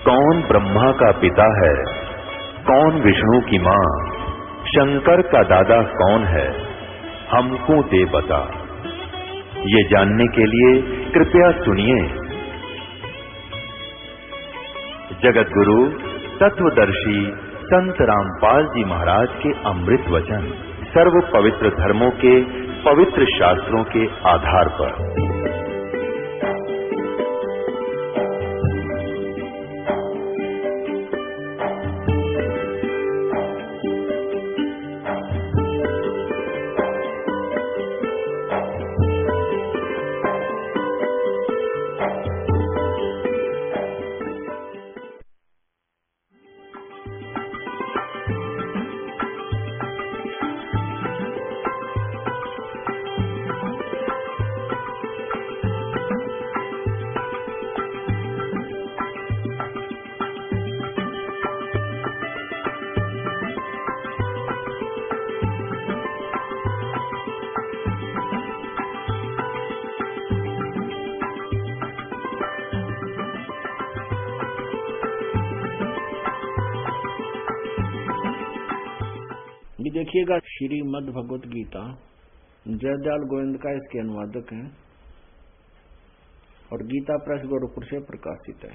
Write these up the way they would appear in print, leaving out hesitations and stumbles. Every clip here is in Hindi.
कौन ब्रह्मा का पिता है, कौन विष्णु की मां, शंकर का दादा कौन है, हमको दे बता। ये जानने के लिए कृपया सुनिए। जगत गुरु तत्वदर्शी संत रामपाल जी महाराज के अमृत वचन सर्व पवित्र धर्मों के पवित्र शास्त्रों के आधार पर। देखिएगा, श्रीमद् भगवत गीता जयदयाल गोविंद का इसके अनुवादक हैं और गीता प्रेस गोरखपुर से प्रकाशित है।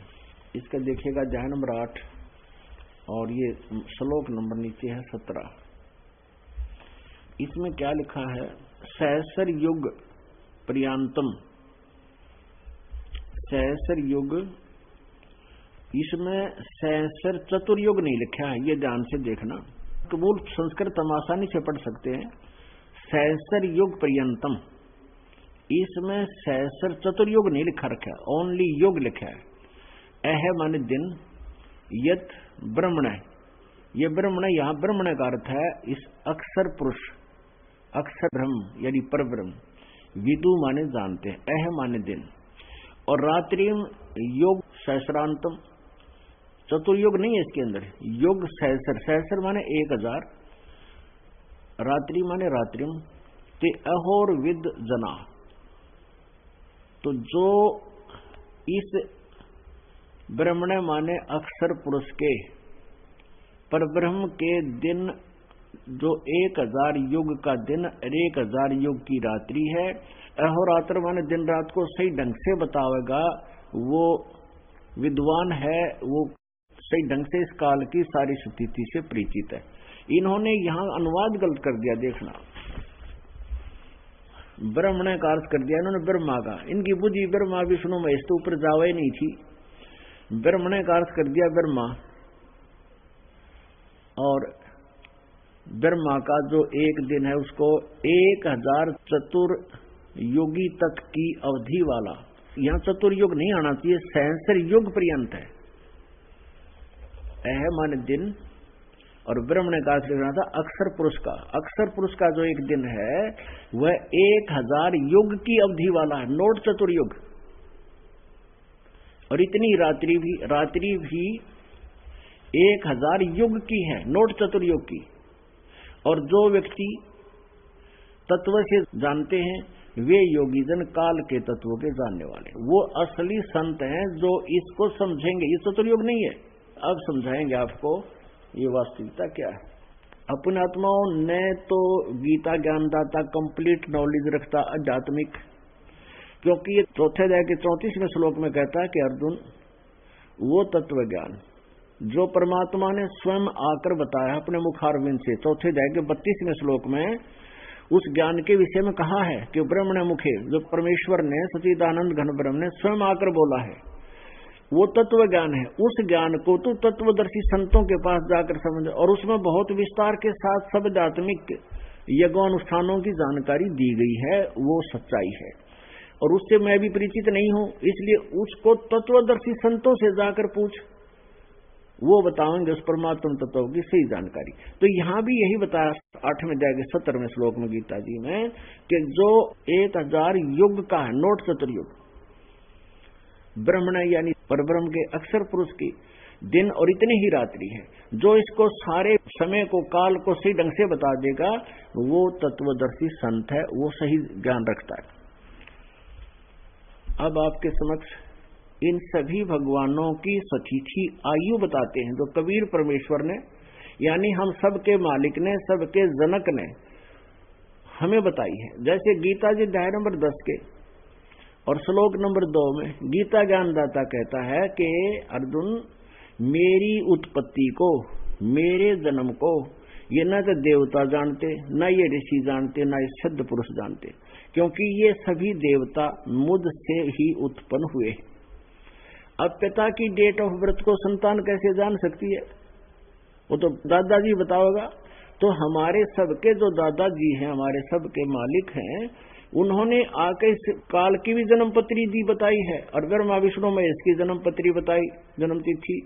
इसका देखिएगा अध्याय नंबर 8 और ये श्लोक नंबर नीचे है 17। इसमें क्या लिखा है? सहस्र युग पर्यंतम, सहस्र युग, इसमें सहस्र चतुर्युग नहीं लिखा है, ये ध्यान से देखना। तो मूल संस्कृत हम आसानी से पढ़ सकते हैं। सहस्र युग पर्यंतम, इसमें सहस्र चतुर्युग नहीं लिखा रखा है, ओनली युग लिखा है। अह माने दिन, यत ब्रह्मण, ये ब्रह्मण, यहां ब्रह्मण का अर्थ है इस अक्षर पुरुष, अक्षर ब्रह्म यानी पर ब्रह्म। विदु माने जानते हैं, अह माने दिन, और रात्रि योग सहस्रांतम, चतुर्युग नहीं है इसके अंदर, युग सहस्र, सहस्र माने 1000, रात्रि माने रात्रिम, ते अहोर विद जना। तो जो इस ब्रह्मण माने अक्षर पुरुष के पर ब्रह्म के दिन, जो 1000 युग का दिन और 1000 युग की रात्रि है, अहोरात्र माने दिन रात को सही ढंग से बतावेगा, वो विद्वान है, वो सही ढंग से इस काल की सारी स्थिति से परिचित है। इन्होंने यहां अनुवाद गलत कर दिया, देखना, ब्रह्मण का अर्थ कर दिया इन्होंने ब्रह्मा का। इनकी बुद्धि ब्रह्मा विष्णु महेश तो ऊपर जावा ही नहीं थी, ब्रह्मण का अर्थ कर दिया ब्रह्मा, और ब्रह्मा का जो एक दिन है उसको 1000 चतुर्युगी तक की अवधि वाला, यहां चतुर्युग नहीं आना चाहिए, सहस्र युग पर्यंत है। अह माने दिन, और ब्रह्म ने कहा लिखना था अक्षर पुरुष का, अक्षर पुरुष का जो एक दिन है वह 1000 युग की अवधि वाला है, नोट चतुर्युग। और इतनी रात्रि भी 1000 युग की है, नोट चतुर्युग की। और जो व्यक्ति तत्व से जानते हैं वे योगी जन काल के तत्वों के जानने वाले, वो असली संत हैं जो इसको समझेंगे। ये चतुर्युग नहीं है, अब समझाएंगे आपको ये वास्तविकता क्या है। अपने आत्माओं ने तो गीता ज्ञानदाता कंप्लीट नॉलेज रखता आध्यात्मिक, क्योंकि ये चौथे अध्याय के 34वें श्लोक में कहता है कि अर्जुन, वो तत्व ज्ञान जो परमात्मा ने स्वयं आकर बताया अपने मुखारविंद से, चौथे अध्याय के 32वें श्लोक में उस ज्ञान के विषय में कहा है कि ब्रह्मण मुखे, जो परमेश्वर ने सच्चिदानंद घन ब्रह्म ने स्वयं आकर बोला है, वो तत्व ज्ञान है। उस ज्ञान को तो तत्वदर्शी संतों के पास जाकर समझ, और उसमें बहुत विस्तार के साथ सब आध्यात्मिक यज्ञानुष्ठानों की जानकारी दी गई है, वो सच्चाई है। और उससे मैं भी परिचित नहीं हूं, इसलिए उसको तत्वदर्शी संतों से जाकर पूछ, वो बताएंगे उस परमात्मा तत्व की सही जानकारी। तो यहां भी यही बताया 8वें अध्याय के 17वें श्लोक में गीता जी में कि जो 1000 युग का है, नोट चतुर्युग, ब्रह्मण यानी परब्रह्म के अक्षर पुरुष की दिन और इतनी ही रात्रि है, जो इसको सारे समय को, काल को सही ढंग से बता देगा, वो तत्वदर्शी संत है, वो सही ज्ञान रखता है। अब आपके समक्ष इन सभी भगवानों की सतिथि आयु बताते हैं, जो कबीर परमेश्वर ने, यानी हम सबके मालिक ने, सबके जनक ने हमें बताई है। जैसे गीता जी अध्याय नंबर 10 के और श्लोक नंबर 2 में गीता ज्ञानदाता कहता है कि अर्जुन, मेरी उत्पत्ति को, मेरे जन्म को ये न तो देवता जानते, न ये ऋषि जानते, न ये सिद्ध पुरुष जानते, क्योंकि ये सभी देवता मुझसे ही उत्पन्न हुए हैं। अब पिता की डेट ऑफ बर्थ को संतान कैसे जान सकती है? वो तो दादाजी बताओगा। तो हमारे सबके जो दादाजी हैं, हमारे सबके मालिक हैं, उन्होंने आके इस काल की भी जन्म पत्री दी बताई है, और ब्रह्मा विष्णु महेश की जन्म पत्री बताई, जन्म तिथि,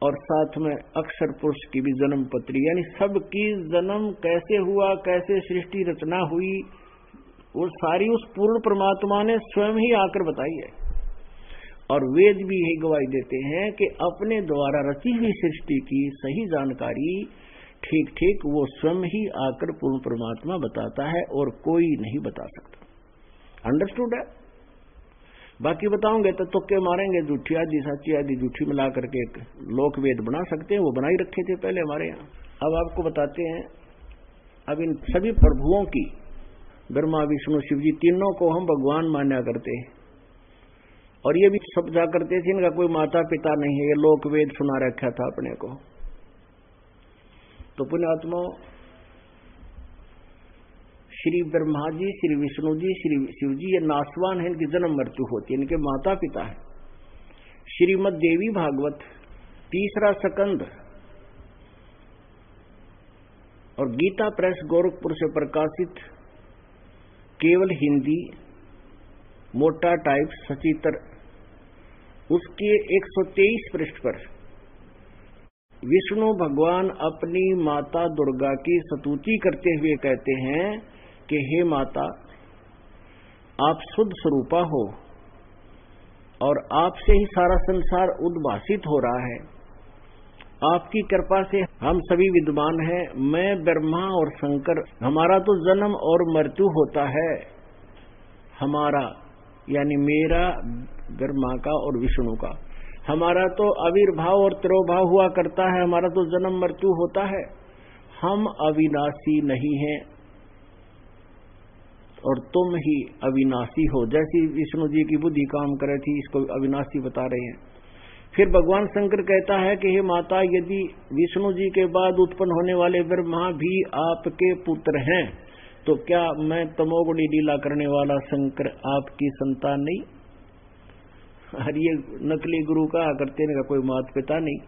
और साथ में अक्षर पुरुष की भी जन्म पत्री, यानी सबकी जन्म कैसे हुआ, कैसे सृष्टि रचना हुई, वो सारी उस पूर्ण परमात्मा ने स्वयं ही आकर बताई है। और वेद भी यही गवाही देते हैं कि अपने द्वारा रची हुई सृष्टि की सही जानकारी ठीक ठीक वो स्वयं ही आकर पूर्ण परमात्मा बताता है, और कोई नहीं बता सकता। अंडरस्टूड है? बाकी बताओगे तो तुक्के मारेंगे, झूठी आदि सच्ची आदि झूठी मिला करके एक लोक वेद बना सकते हैं, वो बना ही रखे थे पहले हमारे यहाँ। अब आपको बताते हैं, अब इन सभी प्रभुओं की, ब्रह्मा विष्णु शिव जी तीनों को हम भगवान मान्या करते हैं, और ये भी समझा करते थे इनका कोई माता पिता नहीं है, ये लोक वेद सुना रखा था अपने को। तो पुण्यात्मा, श्री ब्रह्मा जी, श्री विष्णु जी, श्री शिव जी, ये नासवान है, इनकी जन्म मृत्यु होती है, इनके माता पिता है। श्रीमद देवी भागवत 3रा स्कंद और गीता प्रेस गोरखपुर से प्रकाशित केवल हिंदी मोटा टाइप सचित्र, उसके 123 पृष्ठ पर विष्णु भगवान अपनी माता दुर्गा की स्तुति करते हुए कहते हैं कि हे माता, आप शुद्ध स्वरूपा हो और आपसे ही सारा संसार उद्भासित हो रहा है। आपकी कृपा से हम सभी विद्वान हैं। मैं ब्रह्मा और शंकर, हमारा तो जन्म और मृत्यु होता है। हमारा यानी मेरा, ब्रह्मा का और विष्णु का, हमारा तो आविर्भाव और तिरोभाव हुआ करता है, हमारा तो जन्म मृत्यु होता है। हम अविनाशी नहीं हैं और तुम ही अविनाशी हो। जैसी विष्णु जी की बुद्धि काम करे थी, इसको अविनाशी बता रहे हैं। फिर भगवान शंकर कहता है कि हे माता, यदि विष्णु जी के बाद उत्पन्न होने वाले ब्रह्मा भी आपके पुत्र हैं, तो क्या मैं तमोगुणी लीला करने वाला शंकर आपकी संतान नहीं? अरे ये नकली गुरु कहा करते हैं, कोई माता पिता नहीं।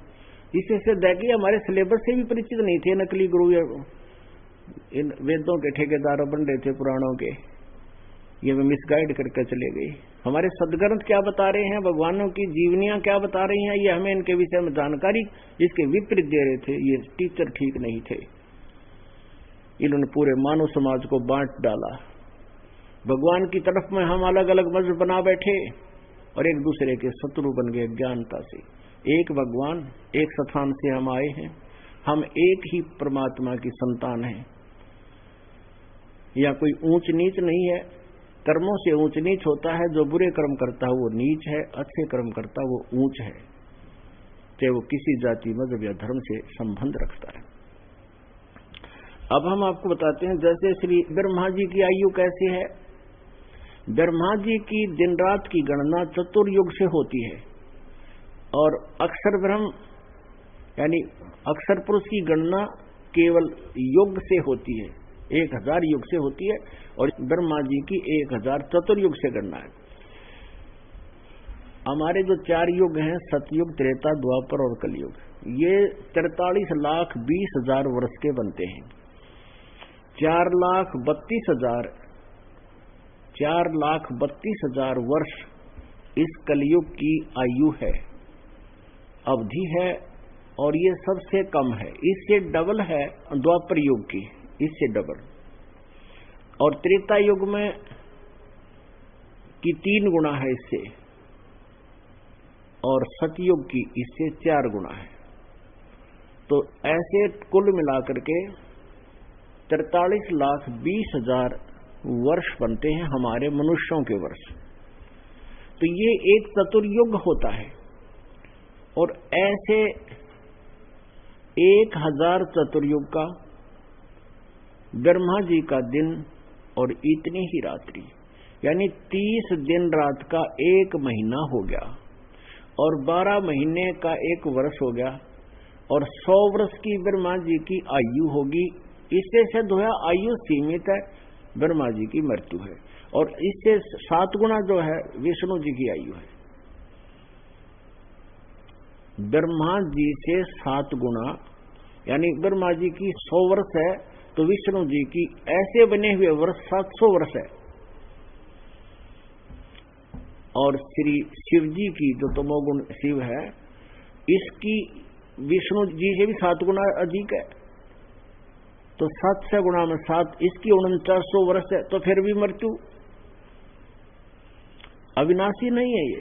इससे सिद्ध है कि हमारे सिलेबस से भी परिचित नहीं थे नकली गुरु, इन वेदों के ठेकेदार बन रहे थे पुराणों के, ये वे मिसगाइड करके चले गए। हमारे सदग्रंथ क्या बता रहे हैं, भगवानों की जीवनियां क्या बता रही हैं, ये हमें इनके विषय में जानकारी इसके विपरीत दे रहे थे। ये टीचर ठीक नहीं थे, इन्होंने पूरे मानव समाज को बांट डाला। भगवान की तरफ में हम अलग अलग मजहब बना बैठे और एक दूसरे के शत्रु बन गए ज्ञानता से। एक भगवान, एक स्थान से हम आए हैं, हम एक ही परमात्मा की संतान हैं। या कोई ऊंच नीच नहीं है, कर्मों से ऊंच नीच होता है। जो बुरे कर्म करता है वो नीच है, अच्छे कर्म करता है वो ऊंच है, चाहे वो किसी जाति मजहब या धर्म से संबंध रखता है। अब हम आपको बताते हैं, जैसे श्री ब्रह्मा जी की आयु कैसी है। ब्रह्मा जी की दिन रात की गणना चतुर्युग से होती है, और अक्षर ब्रह्म यानी अक्षर पुरुष की गणना केवल युग से होती है, 1000 युग से होती है, और ब्रह्मा जी की 1000 चतुर्युग से गणना है। हमारे जो 4 युग हैं, सतयुग, त्रेता, द्वापर और कलयुग, ये 43,20,000 वर्ष के बनते हैं। 4,32,000 वर्ष इस कलयुग की आयु है, अवधि है, और ये सबसे कम है। इससे डबल है द्वापर युग की, इससे डबल। और त्रेता युग में की 3 गुना है इससे, और सतयुग की इससे 4 गुना है। तो ऐसे कुल मिलाकर के 43,20,000 वर्ष बनते हैं हमारे मनुष्यों के वर्ष। तो ये एक चतुर्युग होता है। और ऐसे 1000 चतुर्युग का ब्रह्मा जी का दिन और इतनी ही रात्रि, यानी 30 दिन रात का 1 महीना हो गया, और 12 महीने का 1 वर्ष हो गया, और 100 वर्ष की ब्रह्मा जी की आयु होगी। इससे सिद्ध हुआ आयु सीमित है, ब्रह्मा जी की मृत्यु है, और इससे 7 गुना जो है विष्णु जी की आयु है। ब्रह्मा जी से 7 गुना, यानी ब्रह्मा जी की 100 वर्ष है, तो विष्णु जी की ऐसे बने हुए वर्ष 700 वर्ष है। और श्री शिव जी की जो तमोगुण शिव है, इसकी विष्णु जी से भी 7 गुना अधिक है, तो 700 गुना में 7, इसकी 4900 वर्ष है, तो फिर भी मृत्यु अविनाशी नहीं है ये।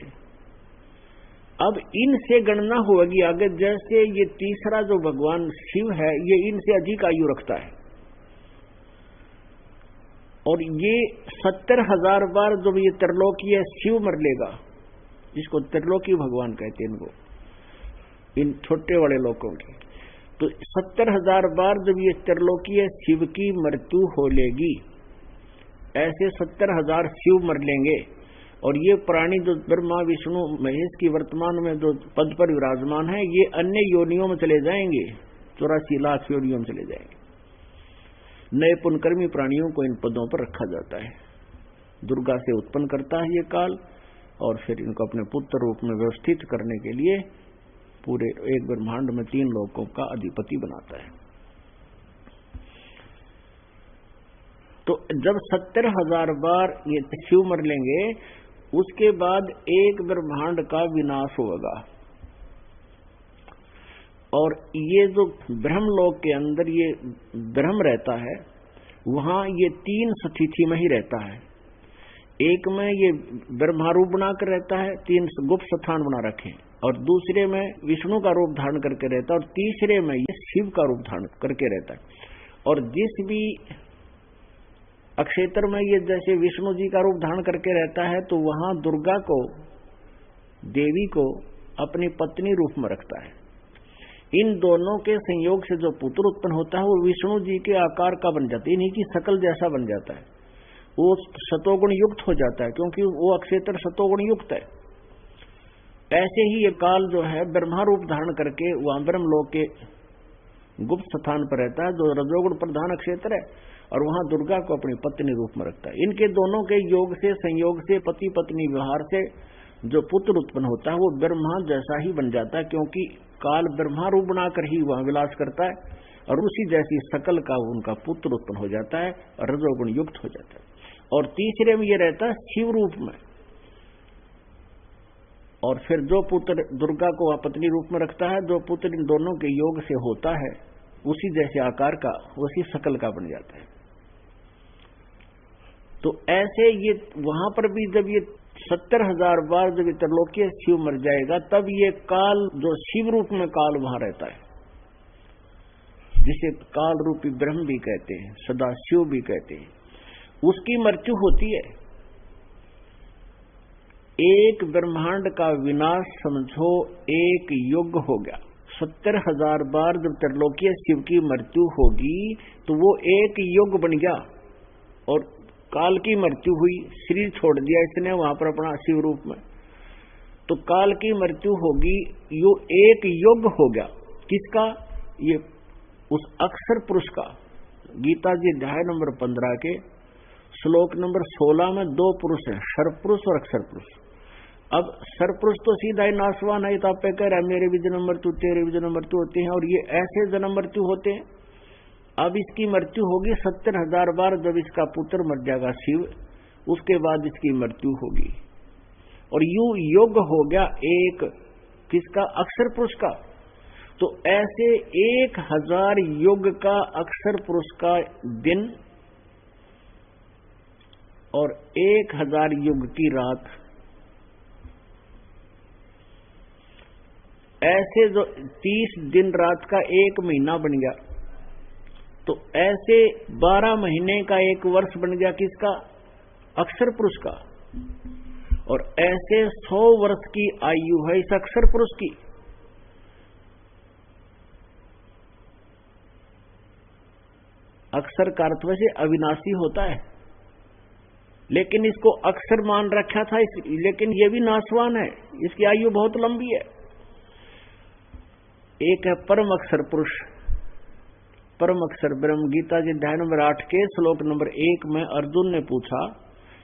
अब इनसे गणना होगी आगे, जैसे ये तीसरा जो भगवान शिव है, ये इनसे अधिक आयु रखता है, और ये 70,000 बार जब ये त्रिलोकीय शिव मर लेगा, जिसको त्रिलोकी भगवान कहते हैं इनको, इन छोटे बड़े लोगों की, तो 70,000 बार जब ये त्रिलोकीय शिव की मृत्यु हो लेगी, ऐसे 70,000 शिव मर लेंगे, और ये प्राणी जो ब्रह्मा विष्णु महेश की वर्तमान में जो पद पर विराजमान है, ये अन्य योनियों में चले जाएंगे, 84 लाख योनियों में चले जाएंगे। नए पुनकर्मी प्राणियों को इन पदों पर रखा जाता है। दुर्गा से उत्पन्न करता है ये काल, और फिर इनको अपने पुत्र रूप में व्यवस्थित करने के लिए पूरे एक ब्रह्मांड में 3 लोकों का अधिपति बनाता है। तो जब 70,000 बार ये शिव मर लेंगे, उसके बाद एक ब्रह्मांड का विनाश होगा, और ये जो ब्रह्मलोक के अंदर ये ब्रह्म रहता है, वहां ये 3 स्थिति में ही रहता है। एक में ये ब्रह्मारूप बनाकर रहता है, 3 गुप्त स्थान बना रखे, और दूसरे में विष्णु का रूप धारण करके रहता है, और तीसरे में ये शिव का रूप धारण करके रहता है। और जिस भी अक्षेत्र में ये जैसे विष्णु जी का रूप धारण करके रहता है, तो वहां दुर्गा को, देवी को अपनी पत्नी रूप में रखता है। इन दोनों के संयोग से जो पुत्र उत्पन्न होता है, वो विष्णु जी के आकार का बन जाता है, इन्हीं की शकल जैसा बन जाता है, वो सतोगुण युक्त हो जाता है, क्योंकि वो अक्षेत्र सतोगुण युक्त है। ऐसे ही ये काल जो है ब्रह्मा रूप धारण करके वहां ब्रह्मलोक के गुप्त स्थान पर रहता है, जो रजोगुण प्रधान क्षेत्र है, और वहां दुर्गा को अपनी पत्नी रूप में रखता है। इनके दोनों के योग से, संयोग से, पति पत्नी व्यवहार से जो पुत्र उत्पन्न होता है, वो ब्रह्मा जैसा ही बन जाता है, क्योंकि काल ब्रह्मा रूप बनाकर ही वहां विलास करता है, और उसी जैसी शकल का उनका पुत्र उत्पन्न हो जाता है, और रजोगुण युक्त हो जाता है। और तीसरे में ये रहता है शिव रूप में, और फिर जो पुत्र दुर्गा को वह पत्नी रूप में रखता है, जो पुत्र इन दोनों के योग से होता है, उसी जैसे आकार का, उसी शकल का बन जाता है। तो ऐसे ये वहां पर भी जब ये 70,000 बार जब ये त्रिलोकीय शिव मर जाएगा, तब ये काल जो शिव रूप में काल वहां रहता है, जिसे काल रूपी ब्रह्म भी कहते हैं, सदा शिव भी कहते हैं, उसकी मृत्यु होती है। एक ब्रह्मांड का विनाश समझो 1 युग हो गया। 70,000 बार जब त्रिलोकीय शिव की मृत्यु होगी, तो वो 1 युग बन गया, और काल की मृत्यु हुई, शरीर छोड़ दिया इसने वहां पर अपना शिव रूप में, तो काल की मृत्यु होगी, यो 1 युग हो गया। किसका? ये उस अक्षर पुरुष का। गीता जी अध्याय नंबर 15 के श्लोक नंबर 16 में 2 पुरुष हैं, सर्वपुरुष और अक्षर पुरुष। अब सर्वपुरुष तो सीधा ही नाशवान है, तो आप कह रहे हैं मेरे भी जन्म मृत्यु, तेरे भी जन्म मृत्यु होते हैं, और ये ऐसे जन्म मृत्यु होते हैं। अब इसकी मृत्यु होगी 70,000 बार, जब इसका पुत्र मर जाएगा शिव, उसके बाद इसकी मृत्यु होगी, और यू योग हो गया 1 किसका? अक्षर पुरुष का। तो ऐसे 1000 युग का अक्षर पुरुष का दिन, और 1000 युग की रात, ऐसे जो 30 दिन रात का 1 महीना बन गया, तो ऐसे 12 महीने का 1 वर्ष बन गया किसका? अक्षर पुरुष का। और ऐसे 100 वर्ष की आयु है इस अक्षर पुरुष की। अक्षर का अर्थ वैसे अविनाशी होता है, लेकिन इसको अक्षर मान रखा था लेकिन ये भी नाशवान है, इसकी आयु बहुत लंबी है। एक है परम अक्षर पुरुष, परम अक्षर ब्रह्म। गीता जी अध्याय नंबर 8 के श्लोक नंबर 1 में अर्जुन ने पूछा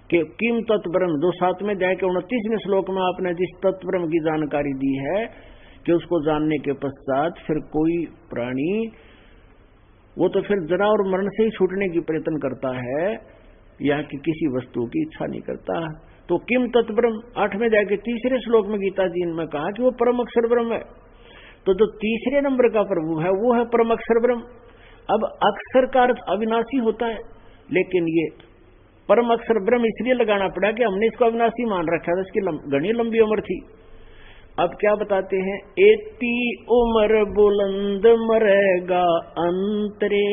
कि किम तत्व ब्रह्म, जो 7वें अध्याय के 29वें श्लोक में आपने जिस तत्व ब्रह्म की जानकारी दी है कि उसको जानने के पश्चात फिर कोई प्राणी वो तो फिर जरा और मरण से ही छूटने की प्रयत्न करता है, या कि किसी वस्तु की इच्छा नहीं करता। तो किम तत्व ब्रह्म 8वें अध्याय के 3रे श्लोक में गीता जी ने कहा कि वो परम अक्षर ब्रह्म है। तो जो 3रे नंबर का प्रभु है वो है परम अक्षर ब्रह्म। अब अक्षर का अर्थ अविनाशी होता है, लेकिन ये परम अक्षर ब्रह्म इसलिए लगाना पड़ा कि हमने इसको अविनाशी मान रखा था, इसकी घनी लंबी उम्र थी। अब क्या बताते हैं, एती उम्र बुलंद मरेगा अंतरे,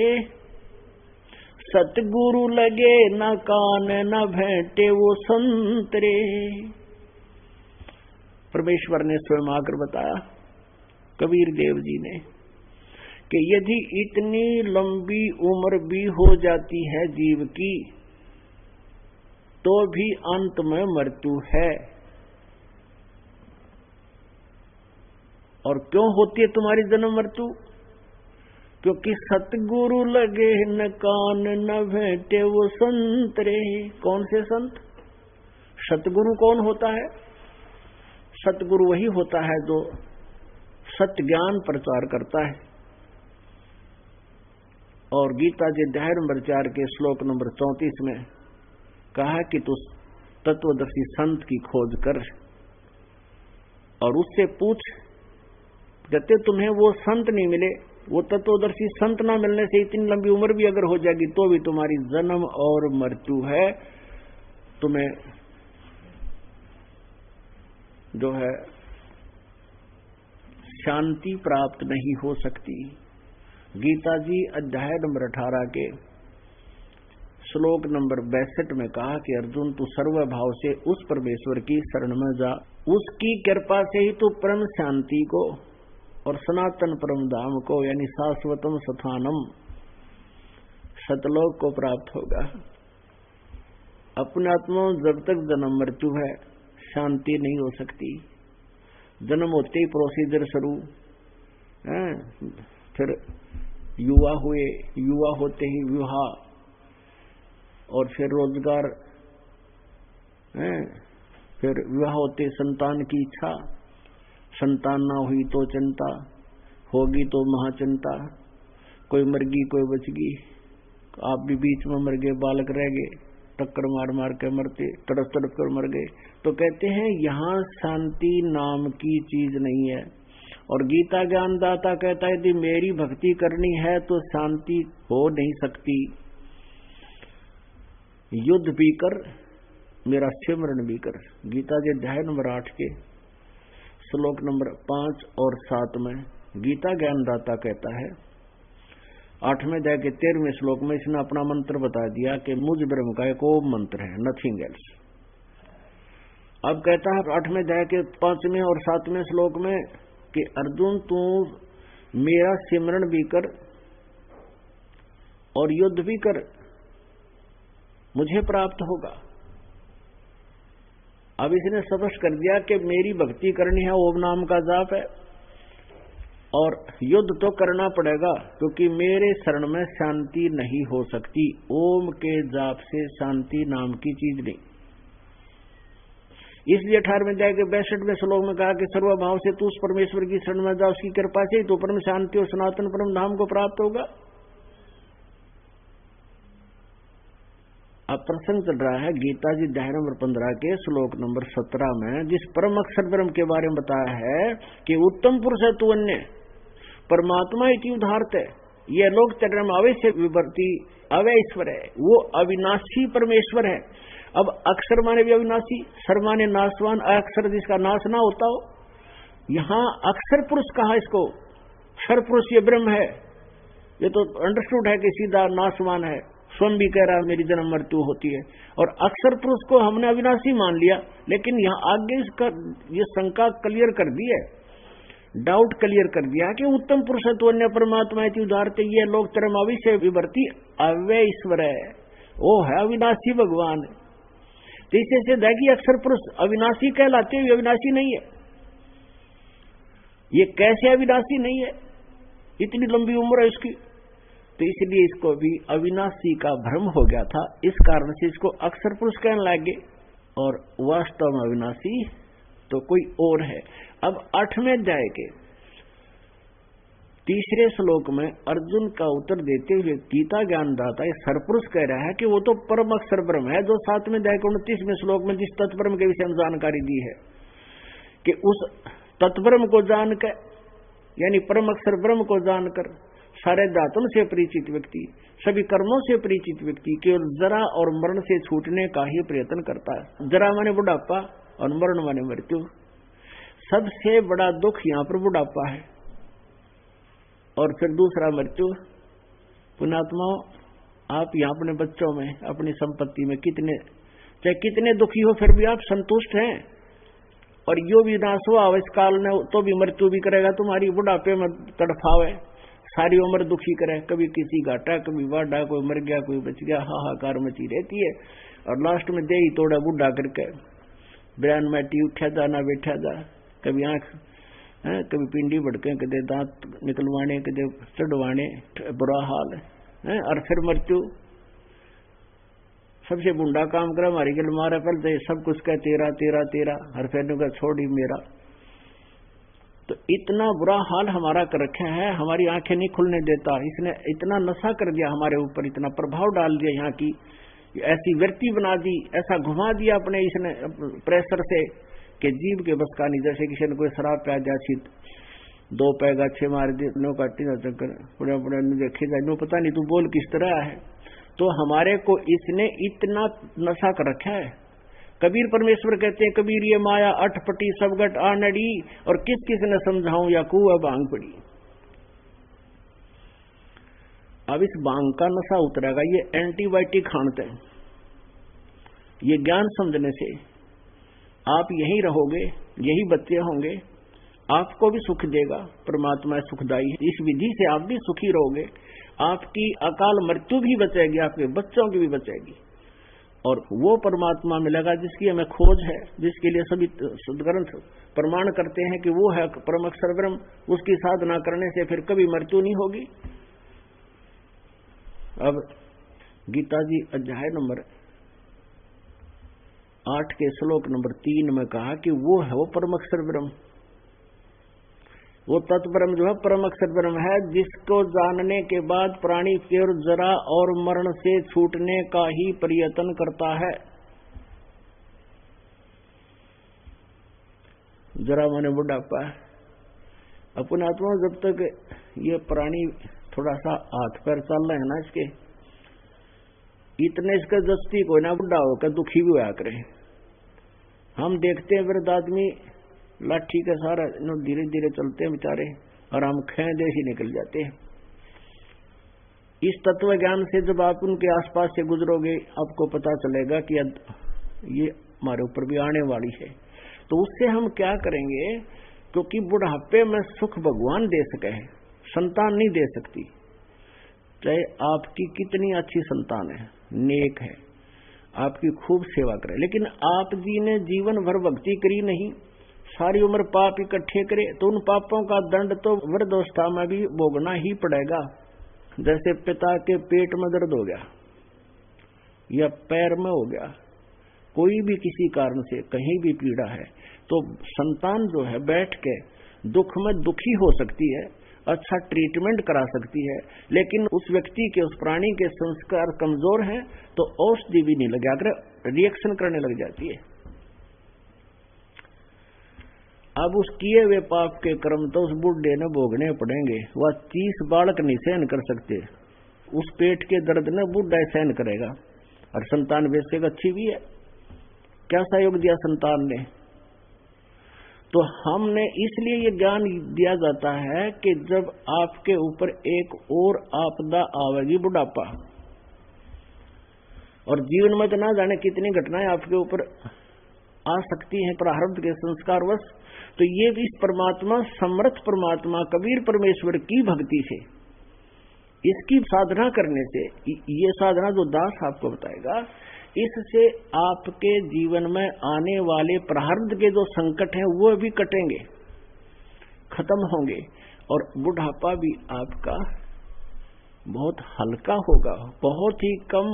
सतगुरु लगे न कान न भेंटे वो संतरे। परमेश्वर ने स्वयं आकर बताया कबीर देव जी ने कि यदि इतनी लंबी उम्र भी हो जाती है जीव की तो भी अंत में मृत्यु है। और क्यों होती है तुम्हारी जन्म मृत्यु? क्योंकि सतगुरु लगे न कान न भेंटे वो संतरे। कौन से संत? सतगुरु कौन होता है? सतगुरु वही होता है जो सत्य ज्ञान प्रचार करता है। और गीता जी अध्याय नंबर 4 के श्लोक नंबर 34 में कहा कि तू तत्वदर्शी संत की खोज कर और उससे पूछ। कहते तुम्हें वो संत नहीं मिले, वो तत्वदर्शी संत ना मिलने से इतनी लंबी उम्र भी अगर हो जाएगी तो भी तुम्हारी जन्म और मृत्यु है, तुम्हें जो है शांति प्राप्त नहीं हो सकती। गीता जी अध्याय नंबर 18 के श्लोक नंबर 62 में कहा कि अर्जुन तू सर्वभाव से उस परमेश्वर की शरण में जा, उसकी कृपा से ही तू परम शांति को और सनातन परम धाम को यानी शाश्वतम स्थानम सतलोक को प्राप्त होगा। अपने आत्मा जब तक जन्म मृत्यु है शांति नहीं हो सकती। जन्म होते ही प्रोसीजर शुरू, फिर युवा हुए, युवा होते ही विवाह, और फिर रोजगार, फिर विवाह होते संतान की इच्छा, संतान ना हुई तो चिंता, होगी तो महाचिंता, कोई मर गई कोई बच गई, आप भी बीच में मर गए, बालक रह गए, टक्कर मार मार के मरते, तड़प तड़प कर मर गए। तो कहते हैं यहाँ शांति नाम की चीज नहीं है। और गीता ज्ञानदाता कहता है यदि मेरी भक्ति करनी है तो शांति हो नहीं सकती। युद्ध भी कर, मेरा सिमरन भी कर। गीता जी अध्याय नंबर 8 के श्लोक नंबर 5 और 7 में गीता ज्ञानदाता कहता है, 8वें अध्याय के 13वें श्लोक में इसने अपना मंत्र बता दिया कि मुझ ब्रह्म का एक ओम मंत्र है, नथिंग एल्स। अब कहता है 8वें अध्याय के 5वें और 7वें श्लोक में कि अर्जुन तू मेरा सिमरन भी कर और युद्ध भी कर, मुझे प्राप्त होगा। अब इसने स्पष्ट कर दिया कि मेरी भक्ति करनी है, ओम नाम का जाप है, और युद्ध तो करना पड़ेगा क्योंकि मेरे शरण में शांति नहीं हो सकती। ओम के जाप से शांति नाम की चीज नहीं। इसलिए 18वें अध्याय के 62वें श्लोक में कहा कि सर्वभाव से तू उस परमेश्वर की शरण में जा, उसकी कृपा से ही तो परम शांति और सनातन परम धाम को प्राप्त होगा। अब प्रसंग चल रहा है गीता जी अध्याय नंबर 15 के श्लोक नंबर 17 में जिस परम अक्षर ब्रह्म के बारे में बताया है कि उत्तम पुरुष है तू अन्य परमात्मा इति उदाहरत है। यह लोक चक्र में अवश्य विवर्ती अवैश्वर है, वो अविनाशी परमेश्वर है। अब अक्षर माने भी अविनाशी, सर माने नाशवान, अक्षर जिसका नाश ना होता हो। यहाँ अक्षर पुरुष कहा इसको, क्षर पुरुष ये ब्रह्म है, ये तो अंडरस्टूड है कि सीधा नाशवान है, स्वयं भी कह रहा है मेरी जन्म मृत्यु होती है। और अक्षर पुरुष को हमने अविनाशी मान लिया, लेकिन यहाँ आगे इसका ये शंका क्लियर कर दी है, डाउट क्लियर कर दिया कि उत्तम पुरुष तो अन्य परमात्मा उदारते ये लोग तरम अविषय विवर्ती अव्यय ईश्वर है, वो है अविनाशी भगवान। तो इससे सिद्ध है कि अक्षर पुरुष अविनाशी कहलाते हुए अविनाशी नहीं है। ये कैसे अविनाशी नहीं है, इतनी लंबी उम्र है इसकी। तो इसलिए इसको भी अविनाशी का भ्रम हो गया था, इस कारण से इसको अक्षर पुरुष कहने लगे, और वास्तव में अविनाशी तो कोई और है। अब 8वें अध्याय के 3रे श्लोक में अर्जुन का उत्तर देते हुए गीता ज्ञानदाता सरपुरुष कह रहा है कि वो तो परम अक्षर ब्रह्म है, जो 7वें अध्याय के 29वें श्लोक में जिस तत्ब्रह्म के विषय में जानकारी दी है कि उस तत्ब्रह्म को जानकर, यानी परम अक्षर ब्रह्म को जानकर सारे धातुओं से परिचित व्यक्ति, सभी कर्मों से परिचित व्यक्ति केवल जरा और मरण से छूटने का ही प्रयत्न करता है। जरा माने बुढ़ापा और मरण माने मृत्यु। सबसे बड़ा दुख यहाँ पर बुढ़ापा है, और फिर दूसरा मृत्यु। पुण्यात्माओं, आप यहाँ अपने बच्चों में, अपनी संपत्ति में चाहे कितने दुखी हो, फिर भी आप संतुष्ट हैं। और यो विनाश हो इस काल में, तो भी मृत्यु भी करेगा तुम्हारी, बुढ़ापे में तड़फावे, सारी उम्र दुखी करे, कभी किसी घाटा कभी वाडा, कोई मर गया कोई बच गया, हाहाकार मची रहती है। और लास्ट में दे ही तोड़ा बुढ़ा करके बयान मैटी उठा जा ना बैठा जा, कभी आंख कभी पिंडी भड़के, कदे दांत निकलवाने, कदे चढ़वाने, बुरा हाल है। और फिर मृत्यु सबसे बुंडा काम करा, हमारी गल मारा पहले सब कुछ कह तेरा तेरा तेरा, हर फैन का छोड़ ही मेरा। तो इतना बुरा हाल हमारा कर रखा है, हमारी आंखें नहीं खुलने देता। इसने इतना नशा कर दिया हमारे ऊपर, इतना प्रभाव डाल दिया, यहाँ की ऐसी वृत्ति बना दी, ऐसा घुमा दिया अपने इसने प्रेशर से कि जीव के बस का नहीं। जैसे किसी ने कोई शराब प्या दिया, छित 2 पैग अच्छे मार दिए, नो काटी ना चक्कर पुणे पुणे देखे जाए, नो पता नहीं तू बोल किस तरह है। तो हमारे को इसने इतना नशा कर रखा है। कबीर परमेश्वर कहते हैं, कबीर ये माया अठपटी सबगट आनड़ी, और किस किस ने समझाऊं या कुआ बांग पड़ी। अब इस बांग का नशा उतरेगा, ये एंटीबायोटिक खानते हैं। ये ज्ञान समझने से आप यहीं रहोगे, यही बच्चे होंगे, आपको भी सुख देगा, परमात्मा सुखदायी है। इस विधि से आप भी सुखी रहोगे, आपकी अकाल मृत्यु भी बचेगी, आपके बच्चों की भी बचेगी, और वो परमात्मा मिलेगा जिसकी हमें खोज है, जिसके लिए सभी सद्ग्रंथ प्रमाण करते हैं कि वो है परम अक्षर ब्रह्म। उसकी साधना करने से फिर कभी मृत्यु नहीं होगी। अब गीता जी अध्याय नंबर 8 के श्लोक नंबर 3 में कहा कि वो है वो परम अक्षर ब्रह्म, वो तत्ब्रह्म जो है परम अक्षर ब्रह्म है, जिसको जानने के बाद प्राणी केवल जरा और मरण से छूटने का ही प्रयत्न करता है। जरा माने बुढ़ापा। अपने आत्मा जब तक ये प्राणी थोड़ा सा हाथ पैर चल रहे हैं ना, इसके इतने इसका जस्ती को ना बुढ़ा होकर दुखी भी होया करे। हम देखते हैं वृद्ध आदमी लाठी के सारा धीरे धीरे चलते हैं बेचारे, और हम खेदे ही निकल जाते हैं। इस तत्व ज्ञान से जब आप उनके आसपास से गुजरोगे, आपको पता चलेगा कि ये हमारे ऊपर भी आने वाली है। तो उससे हम क्या करेंगे, क्योंकि बुढ़ापे में सुख भगवान दे सके, संतान नहीं दे सकती। चाहे आपकी कितनी अच्छी संतान है, नेक है, आपकी खूब सेवा करे, लेकिन आप जी ने जीवन भर भक्ति करी नहीं, सारी उम्र पाप इकट्ठे करे, तो उन पापों का दंड तो वृद्धावस्था में भी भोगना ही पड़ेगा। जैसे पिता के पेट में दर्द हो गया या पैर में हो गया, कोई भी किसी कारण से कहीं भी पीड़ा है, तो संतान जो है बैठ के दुख में दुखी हो सकती है, अच्छा ट्रीटमेंट करा सकती है, लेकिन उस व्यक्ति के, उस प्राणी के संस्कार कमजोर हैं तो औषधि भी नहीं लगा कर रिएक्शन करने लग जाती है। अब उस किए हुए पाप के कर्म तो उस बुढ़े ने भोगने पड़ेंगे। वह 30 बालक नहीं सहन कर सकते, उस पेट के दर्द ने बुढ़ा सहन करेगा। और संतान वैसे अच्छी भी है, क्या सहयोग दिया संतान ने। तो हमने इसलिए ये ज्ञान दिया जाता है कि जब आपके ऊपर एक और आपदा आवेगी, बुढ़ापा, और जीवन में तो ना जाने कितनी घटनाएं आपके ऊपर आ सकती हैं प्रारब्ध के संस्कारवश। तो ये भी इस परमात्मा, समर्थ परमात्मा कबीर परमेश्वर की भक्ति से, इसकी साधना करने से, ये साधना जो दास आपको बताएगा, इससे आपके जीवन में आने वाले प्रारब्ध के जो संकट हैं वो भी कटेंगे, खत्म होंगे, और बुढ़ापा भी आपका बहुत हल्का होगा, बहुत ही कम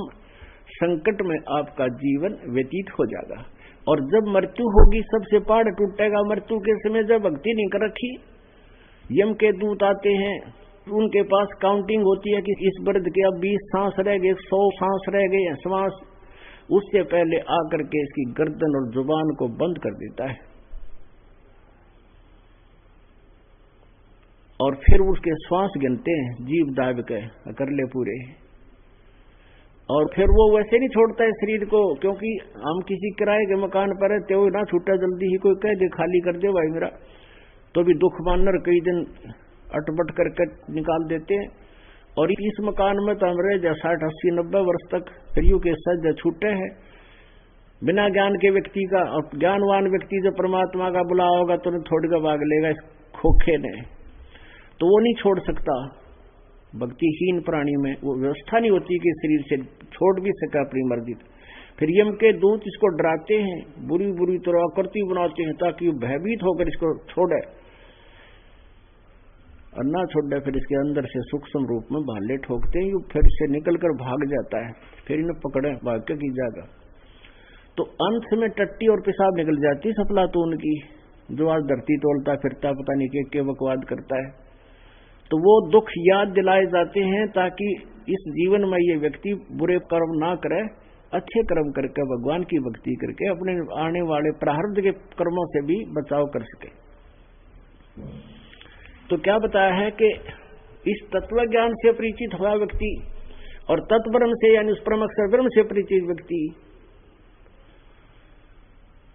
संकट में आपका जीवन व्यतीत हो जाएगा। और जब मृत्यु होगी सबसे पहाड़ टूटेगा। मृत्यु के समय जब भक्ति नहीं कर रखी, यम के दूत आते हैं, उनके पास काउंटिंग होती है कि इस बर्द के अब 20 सांस रह गए, 100 सांस रह गए, श्वास, उससे पहले आकर के इसकी गर्दन और जुबान को बंद कर देता है और फिर उसके श्वास गिनते हैं, जीभ दाब के कर ले पूरे, और फिर वो वैसे नहीं छोड़ता है शरीर को, क्योंकि हम किसी किराए के मकान पर रहते हो ना, छूटा जल्दी ही कोई कह दे खाली कर दे भाई मेरा, तो भी दुख मानर कई दिन अटपट करके निकाल देते हैं। और इस मकान में तो हम रहे 60, 80, 90 वर्ष तक शरीर के सज छूटे हैं बिना ज्ञान के व्यक्ति का। और ज्ञानवान व्यक्ति जब परमात्मा का बुला होगा तो थोड़ी का भाग लेगा इस खोखे ने, तो वो नहीं छोड़ सकता। भक्तिहीन प्राणी में वो व्यवस्था नहीं होती कि शरीर से छोड़ भी सके अपनी मर्जी। फिर यम के दूत इसको डराते हैं, बुरी बुरी तरह आकृति बनाते हैं ताकि वो भयभीत होकर इसको छोड़े, और ना छोड़े फिर इसके अंदर से सूक्ष्म रूप में भाले ठोकते हैं, फिर से निकलकर भाग जाता है, फिर इन्हें पकड़े भाग के की जाएगा। तो अंत में टट्टी और पेशाब निकल जाती सफला तो उनकी, जो आज धरती तोलता फिरता पता नहीं के बकवाद करता है। तो वो दुख याद दिलाए जाते हैं ताकि इस जीवन में ये व्यक्ति बुरे कर्म ना करे, अच्छे कर्म करके भगवान की भक्ति करके अपने आने वाले प्रारब्ध के कर्मों से भी बचाव कर सके। तो क्या बताया है कि इस तत्व ज्ञान से परिचित हुआ व्यक्ति और तत्ब्रह्म से यानी उस परम अक्षर ब्रह्म से परिचित व्यक्ति,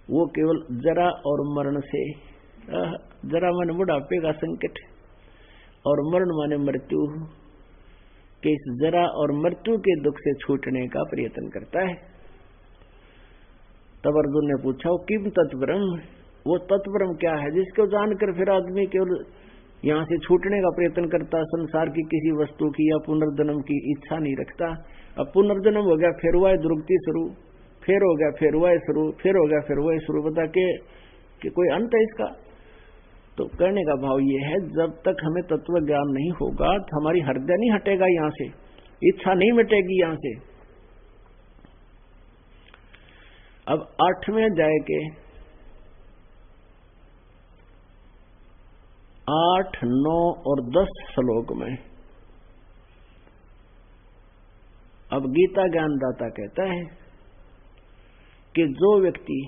वो केवल जरा और मरण से, जरा मन बुढ़ापे का संकट और मरण माने मृत्यु के, इस जरा और मृत्यु के दुख से छूटने का प्रयत्न करता है। तब अर्जुन ने पूछा वो किम तत्ब्रह्म, वो तत्ब्रह्म क्या है जिसको जानकर फिर आदमी केवल यहां से छूटने का प्रयत्न करता, संसार की किसी वस्तु की या पुनर्जन्म की इच्छा नहीं रखता। अब पुनर्जन्म हो गया फिर हुआ है दुर्गति शुरू, फिर हो गया फिर हुआ है शुरू, फिर हो गया फिर हुआ है शुरू, बता के कि कोई अंत है इसका। तो कहने का भाव ये है, जब तक हमें तत्व ज्ञान नहीं होगा तो हमारी हृदय नहीं हटेगा यहां से, इच्छा नहीं मिटेगी यहां से। अब 8वें अध्याय के 8, 9 और 10 श्लोक में अब गीता ज्ञानदाता कहता है कि जो व्यक्ति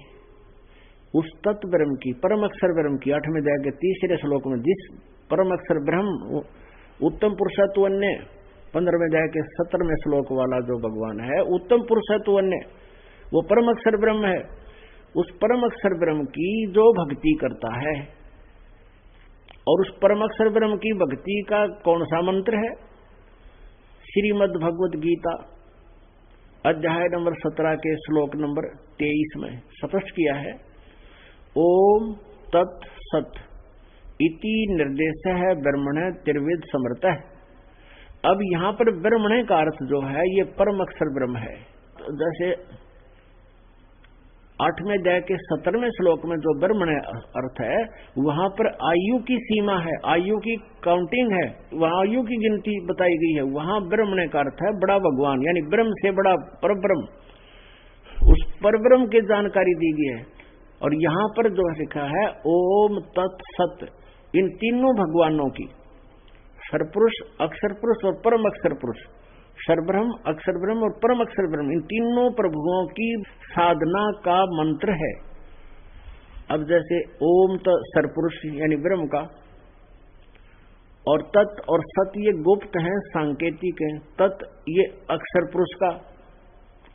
उस तत्व ब्रह्म की, परम अक्षर ब्रह्म की 8वें अध्याय के 3रे श्लोक में जिस परम अक्षर ब्रह्म उत्तम पुरुषत्व अन्य, 15वें अध्याय के 17वें श्लोक वाला जो भगवान है उत्तम पुरुषत्व अन्य, वो परम अक्षर ब्रह्म है। उस परम अक्षर ब्रह्म की जो भक्ति करता है, और उस परम अक्षर ब्रह्म की भक्ति का कौन सा मंत्र है? श्रीमद् भगवद गीता अध्याय नंबर 17 के श्लोक नंबर 23 में स्पष्ट किया है, ओम तत् सत इति निर्देश है ब्रह्मण त्रिविध समर्थ है। अब यहां पर ब्रह्मण का अर्थ जो है ये परम अक्षर ब्रह्म है। तो जैसे 8वें अध्याय के 17वें श्लोक में जो ब्रह्मण अर्थ है वहां पर आयु की सीमा है, आयु की काउंटिंग है, वहां आयु की गिनती बताई गई है। वहां ब्रह्मण का अर्थ है बड़ा भगवान, यानी ब्रह्म से बड़ा परब्रह्म, उस परब्रह्म की जानकारी दी गई है। और यहां पर जो लिखा है ओम तत् सत, इन तीनों भगवानों की, सर्वपुरुष, अक्षर पुरुष और परम अक्षर पुरुष, सर्वब्रह्म, अक्षर ब्रह्म और परम अक्षर ब्रह्म, इन तीनों प्रभुओं की साधना का मंत्र है। अब जैसे ओम तो सर्वपुरुष यानी ब्रह्म का, और तत् और सत ये गुप्त हैं, सांकेतिक हैं। तत् ये अक्षर पुरुष का,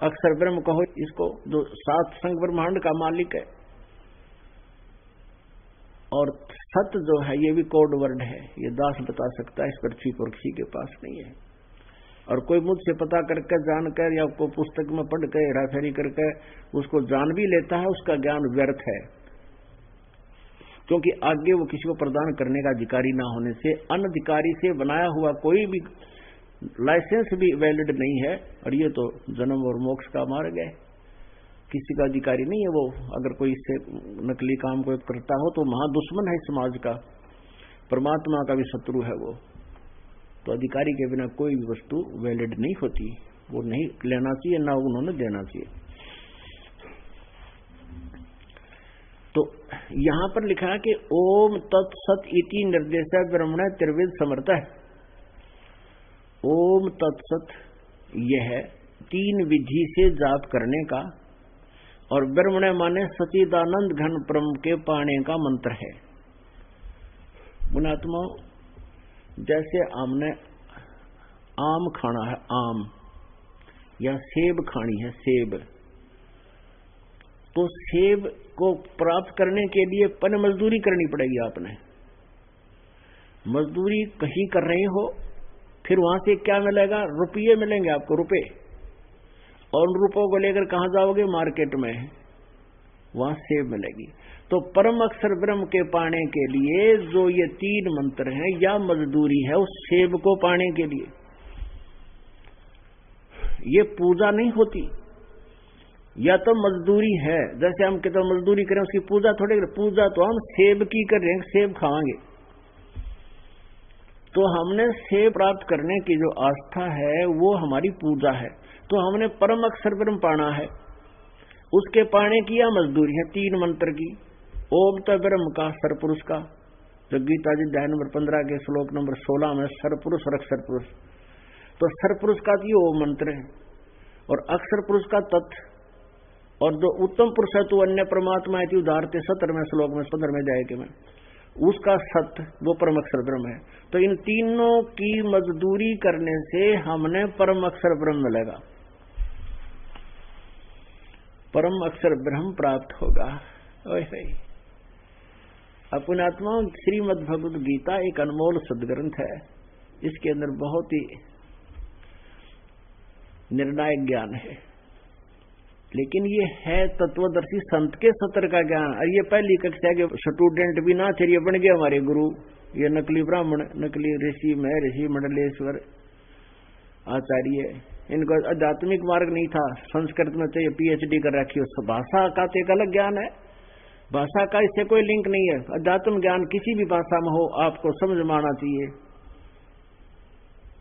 अक्षर ब्रह्म कहो इसको, जो 7 संग ब्रह्मांड का मालिक है। और सत जो है ये भी कोड वर्ड है, ये दास बता सकता है, इस पृथ्वी पर किसी के पास नहीं है। और कोई मुझसे पता करके जानकर या कोई पुस्तक में पढ़ कर हेराफेरी करके उसको जान भी लेता है, उसका ज्ञान व्यर्थ है, क्योंकि आगे वो किसी को प्रदान करने का अधिकारी ना होने से अनधिकारी से बनाया हुआ कोई भी लाइसेंस भी वैलिड नहीं है। और ये तो जन्म और मोक्ष का मार्ग है, किसी का अधिकारी नहीं है वो। अगर कोई इससे नकली काम को करता हो तो महादुश्मन है समाज का, परमात्मा का भी शत्रु है वो। तो अधिकारी के बिना कोई भी वस्तु वैलिड नहीं होती, वो नहीं लेना चाहिए, ना उन्होंने देना चाहिए। तो यहां पर लिखा है कि ओम तत्सत इति निर्देश ब्रह्मण त्रिविध समर्थ है। ओम तत्सत यह तीन विधि से जाप करने का, और ब्रह्मण माने सचिदानंद घन ब्रह्म के पाने का मंत्र है। मुनात्मा, जैसे हमने आम खाना है, आम, या सेब खानी है, सेब, तो सेब को प्राप्त करने के लिए पहले मजदूरी करनी पड़ेगी। आपने मजदूरी कहीं कर रहे हो, फिर वहां से क्या मिलेगा? रुपये मिलेंगे आपको, रुपए। और उन रुपयों को लेकर कहां जाओगे? मार्केट में, वहां सेब मिलेगी। तो परम अक्षर ब्रह्म के पाने के लिए जो ये तीन मंत्र हैं या मजदूरी है उस सेब को पाने के लिए, ये पूजा नहीं होती, या तो मजदूरी है। जैसे हम कहते मजदूरी करें उसकी पूजा थोड़ी करें, पूजा तो हम सेब की कर रहे हैं, सेब खाएंगे। तो हमने सेब प्राप्त करने की जो आस्था है वो हमारी पूजा है। तो हमने परम अक्षर ब्रह्म पाना है, उसके पाने की या मजदूरी है तीन मंत्र की। ओम तो ब्रह्म का, सरपुरुष का, जो गीता जी अध्याय नंबर 15 के श्लोक नंबर 16 में सरपुरुष और अक्षर पुरुष, तो सरपुरुष का तो ओम मंत्र है, और अक्षर पुरुष का तत्, और जो उत्तम पुरुष है तो अन्य परमात्मा है उदाहरते 17वें श्लोक में 15वें अध्याय के में, उसका सत्य वो परम अक्षर ब्रह्म है। तो इन तीनों की मजदूरी करने से हमने परम अक्षर ब्रह्म मिलेगा, परम अक्षर ब्रह्म प्राप्त होगा। अपनात्मा, श्रीमद् भगवद गीता एक अनमोल सदग्रंथ है। इसके अंदर बहुत ही निर्णायक ज्ञान है, लेकिन ये है तत्वदर्शी संत के सत्र का ज्ञान। और ये पहली कक्षा के स्टूडेंट भी ना थे, ये बन गए हमारे गुरु। ये नकली ब्राह्मण, नकली ऋषि, महर्षि मंडलेश्वर आचार्य, इनको आध्यात्मिक मार्ग नहीं था। संस्कृत में तो ये PhD कर रखी है, भाषा का तो एक अलग ज्ञान है, भाषा का इससे कोई लिंक नहीं है। अध्यात्म ज्ञान किसी भी भाषा में हो आपको समझ में आना चाहिए।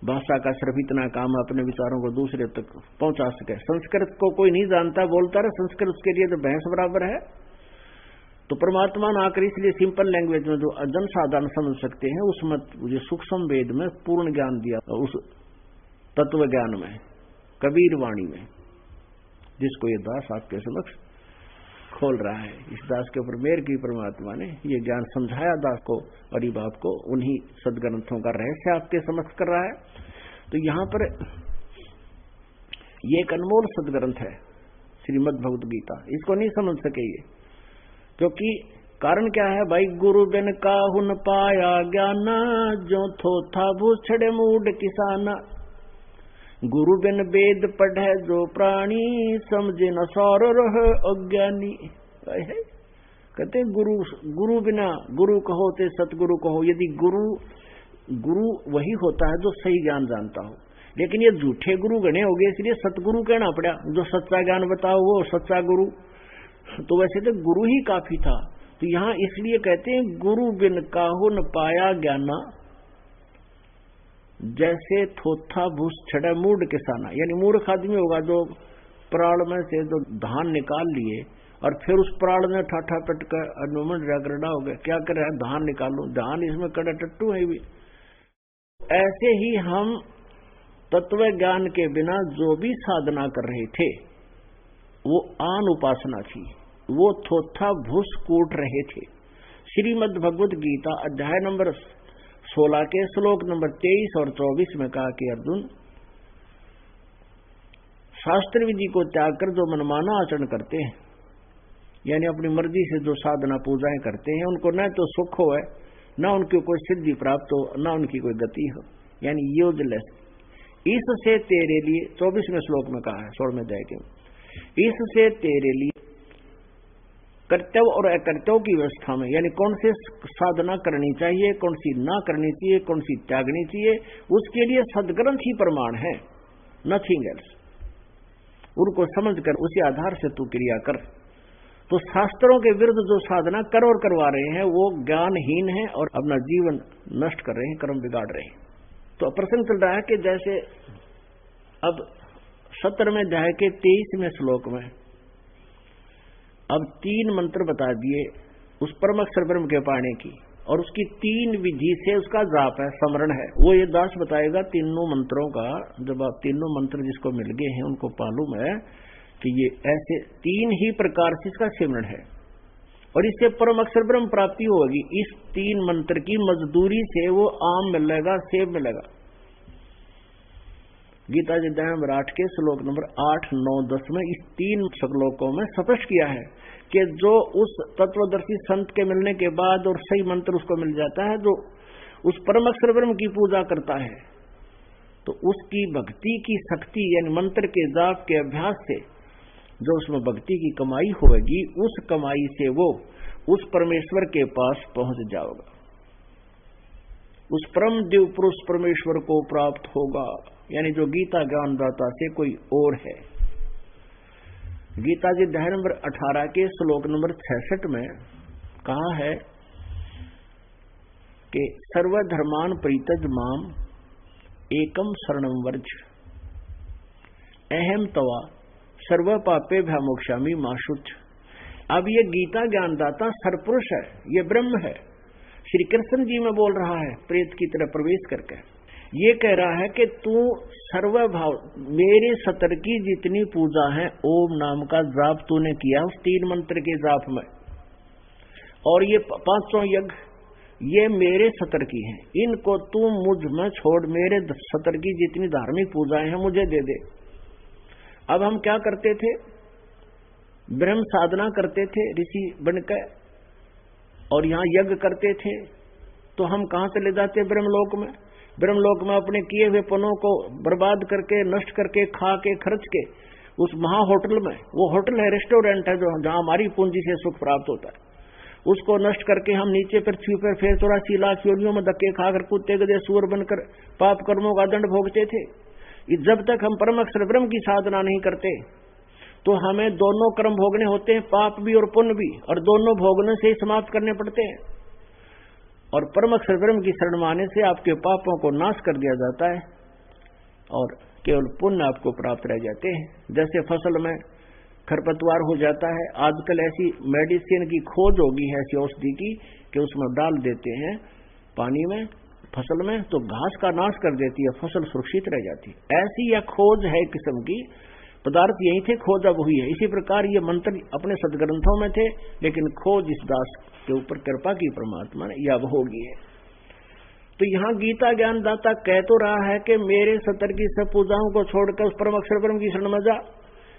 भाषा का सिर्फ इतना काम अपने विचारों को दूसरे तक पहुंचा सके। संस्कृत को कोई नहीं जानता, बोलता रहे संस्कृत, उसके लिए तो भैंस बराबर है। तो परमात्मा ने आकर इसलिए सिंपल लैंग्वेज में जो जन साधारण समझ सकते हैं उसमें मुझे सूक्ष्म वेद में पूर्ण ज्ञान दिया, उस तत्व ज्ञान में, कबीर वाणी में, जिसको ये दास आपके समक्ष खोल रहा है। इस दास के ऊपर मेहर की परमात्मा ने ये ज्ञान समझाया दास को, गरीब आपको उन्हीं सदग्रंथों का रहस्य आपके समक्ष कर रहा है। तो यहां पर ये एक अनमोल सदग्रंथ है श्रीमद् भगवद गीता, इसको नहीं समझ सके ये, क्योंकि कारण क्या है भाई? गुरु बिन काहुन पाया ज्ञाना, जो थोथा भूछड़े मूड किसाना। गुरु बिन वेद पढ़े जो प्राणी, समझे न सौर रह अज्ञानी। कहते गुरु बिना, गुरु कहो ते सतगुरु कहो। यदि गुरु वही होता है जो सही ज्ञान जानता हो, लेकिन ये झूठे गुरु गणे हो गए, इसलिए सतगुरु कहना पड़ा। जो सच्चा ज्ञान बताओ वो सच्चा गुरु। तो वैसे तो गुरु ही काफी था। तो यहाँ इसलिए कहते हैं गुरु बिन काहू न पाया ज्ञाना, जैसे थोथा भूस छड़ा मूड किसाना। यानी मूर्ख आदमी होगा जो प्राण में से जो धान निकाल लिए और फिर उस प्राण में ठाठा पटकर अनुमन रगड़ा हो गया, क्या कर रहा है? धान निकालो, धान इसमें कड़ा टट्टू है भी। ऐसे ही हम तत्व ज्ञान के बिना जो भी साधना कर रहे थे वो आन उपासना थी, वो थोथा भूस कूट रहे थे। श्रीमद् भगवद गीता अध्याय नंबर 16 के श्लोक नंबर 23 और 24 में कहा कि अर्जुन, शास्त्र विधि को त्याग कर जो मनमाना आचरण करते हैं, यानी अपनी मर्जी से जो साधना पूजाएं करते हैं, उनको न तो सुख हो है, न उनकी कोई सिद्धि प्राप्त हो, न उनकी कोई गति हो, यानी यूजलेस। इससे तेरे लिए, 24वें श्लोक में कहा है 16वें अध्याय के, इससे तेरे लिए कर्तव्य और अकर्तव्य की व्यवस्था में, यानी कौन सी साधना करनी चाहिए, कौन सी ना करनी चाहिए, कौन सी त्यागनी चाहिए, उसके लिए सदग्रंथ ही प्रमाण है, नथिंग एल्स। उनको समझकर उसी आधार से तू क्रिया कर। तो शास्त्रों के विरुद्ध जो साधना कर और करवा रहे हैं वो ज्ञानहीन है और अपना जीवन नष्ट कर रहे हैं, कर्म बिगाड़ रहे हैं। तो प्रसंग चल रहा है कि जैसे अब 17वें अध्याय के 23वें श्लोक में अब 3 मंत्र बता दिए उस परम अक्षर ब्रह्म के पाने की, और उसकी 3 विधि से उसका जाप है, स्मरण है। वो ये दास बताएगा तीनों मंत्रों का। जब आप तीनों मंत्र जिसको मिल गए हैं उनको मालूम है कि ये ऐसे 3 ही प्रकार से इसका सिमरण है और इससे परम अक्षर ब्रह्म प्राप्ति होगी। इस 3 मंत्र की मजदूरी से वो आम मिलेगा, सेब मिलेगा। गीता जी अध्याय नंबर 8 के श्लोक नंबर 8, 9, 10 में इस 3 श्लोकों में स्पष्ट किया है कि जो उस तत्वदर्शी संत के मिलने के बाद और सही मंत्र उसको मिल जाता है, जो उस परम अक्षर ब्रह्म की पूजा करता है, तो उसकी भक्ति की शक्ति यानी मंत्र के जाप के अभ्यास से जो उसमें भक्ति की कमाई होगी, उस कमाई से वो उस परमेश्वर के पास पहुंच जाएगा, उस परम देव पुरुष परमेश्वर को प्राप्त होगा। यानी जो गीता ज्ञानदाता से कोई और है। गीता जी अध्याय नंबर 18 के श्लोक नंबर 66 में कहा है कि सर्वधर्मान परित्यज माम एकम शरणम वर्ज अहम तवा सर्व पापे भ्यामोक्षामि मा शुच। अब ये गीता ज्ञानदाता सरपुरुष है, ये ब्रह्म है। श्री कृष्ण जी में बोल रहा है प्रेत की तरह प्रवेश करके। ये कह रहा है कि तू सर्वभाव मेरे सतर की जितनी पूजा है, ओम नाम का जाप तूने किया उस 3 मंत्र के जाप में, और ये 500 यज्ञ ये मेरे सतर की हैं, इनको तू मुझ में छोड़ मेरे सतर की जितनी धार्मिक पूजाएं हैं मुझे दे दे। अब हम क्या करते थे, ब्रह्म साधना करते थे ऋषि बनकर, और यहाँ यज्ञ करते थे, तो हम कहां चले जाते ब्रह्मलोक में। ब्रह्मलोक में अपने किए हुए पनों को बर्बाद करके, नष्ट करके, खा के, खर्च के उस महा होटल में, वो होटल है, रेस्टोरेंट है, जो जहां हमारी पूंजी से सुख प्राप्त होता है, उसको नष्ट करके हम नीचे पृथ्वी पर फिर 84 लाख योनियों में धक्के खाकर कुत्ते गधे सूअर बनकर पाप कर्मों का दंड भोगते थे। जब तक हम परम अक्षर ब्रह्म की साधना नहीं करते तो हमें दोनों कर्म भोगने होते हैं, पाप भी और पुण्य भी, और दोनों भोगने से ही समाप्त करने पड़ते हैं। और परम अक्षर ब्रह्म की शरण में आने से आपके पापों को नाश कर दिया जाता है और केवल पुण्य आपको प्राप्त रह जाते हैं। जैसे फसल में खरपतवार हो जाता है, आजकल ऐसी मेडिसिन की खोज होगी है, ऐसी औषधि की, कि उसमें डाल देते हैं पानी में फसल में, तो घास का नाश कर देती है, फसल सुरक्षित रह जाती है। ऐसी यह खोज है किस्म की, पदार्थ यही थे, खोज अब हुई है। इसी प्रकार ये मंत्र अपने सदग्रंथों में थे, लेकिन खोज इस दास के ऊपर कृपा की परमात्मा ने यह होगी है। तो यहाँ गीता ज्ञानदाता कह तो रहा है कि मेरे सतर की सब पूजाओं को छोड़कर उस परम अक्षर ब्रह्म की शरण में जा,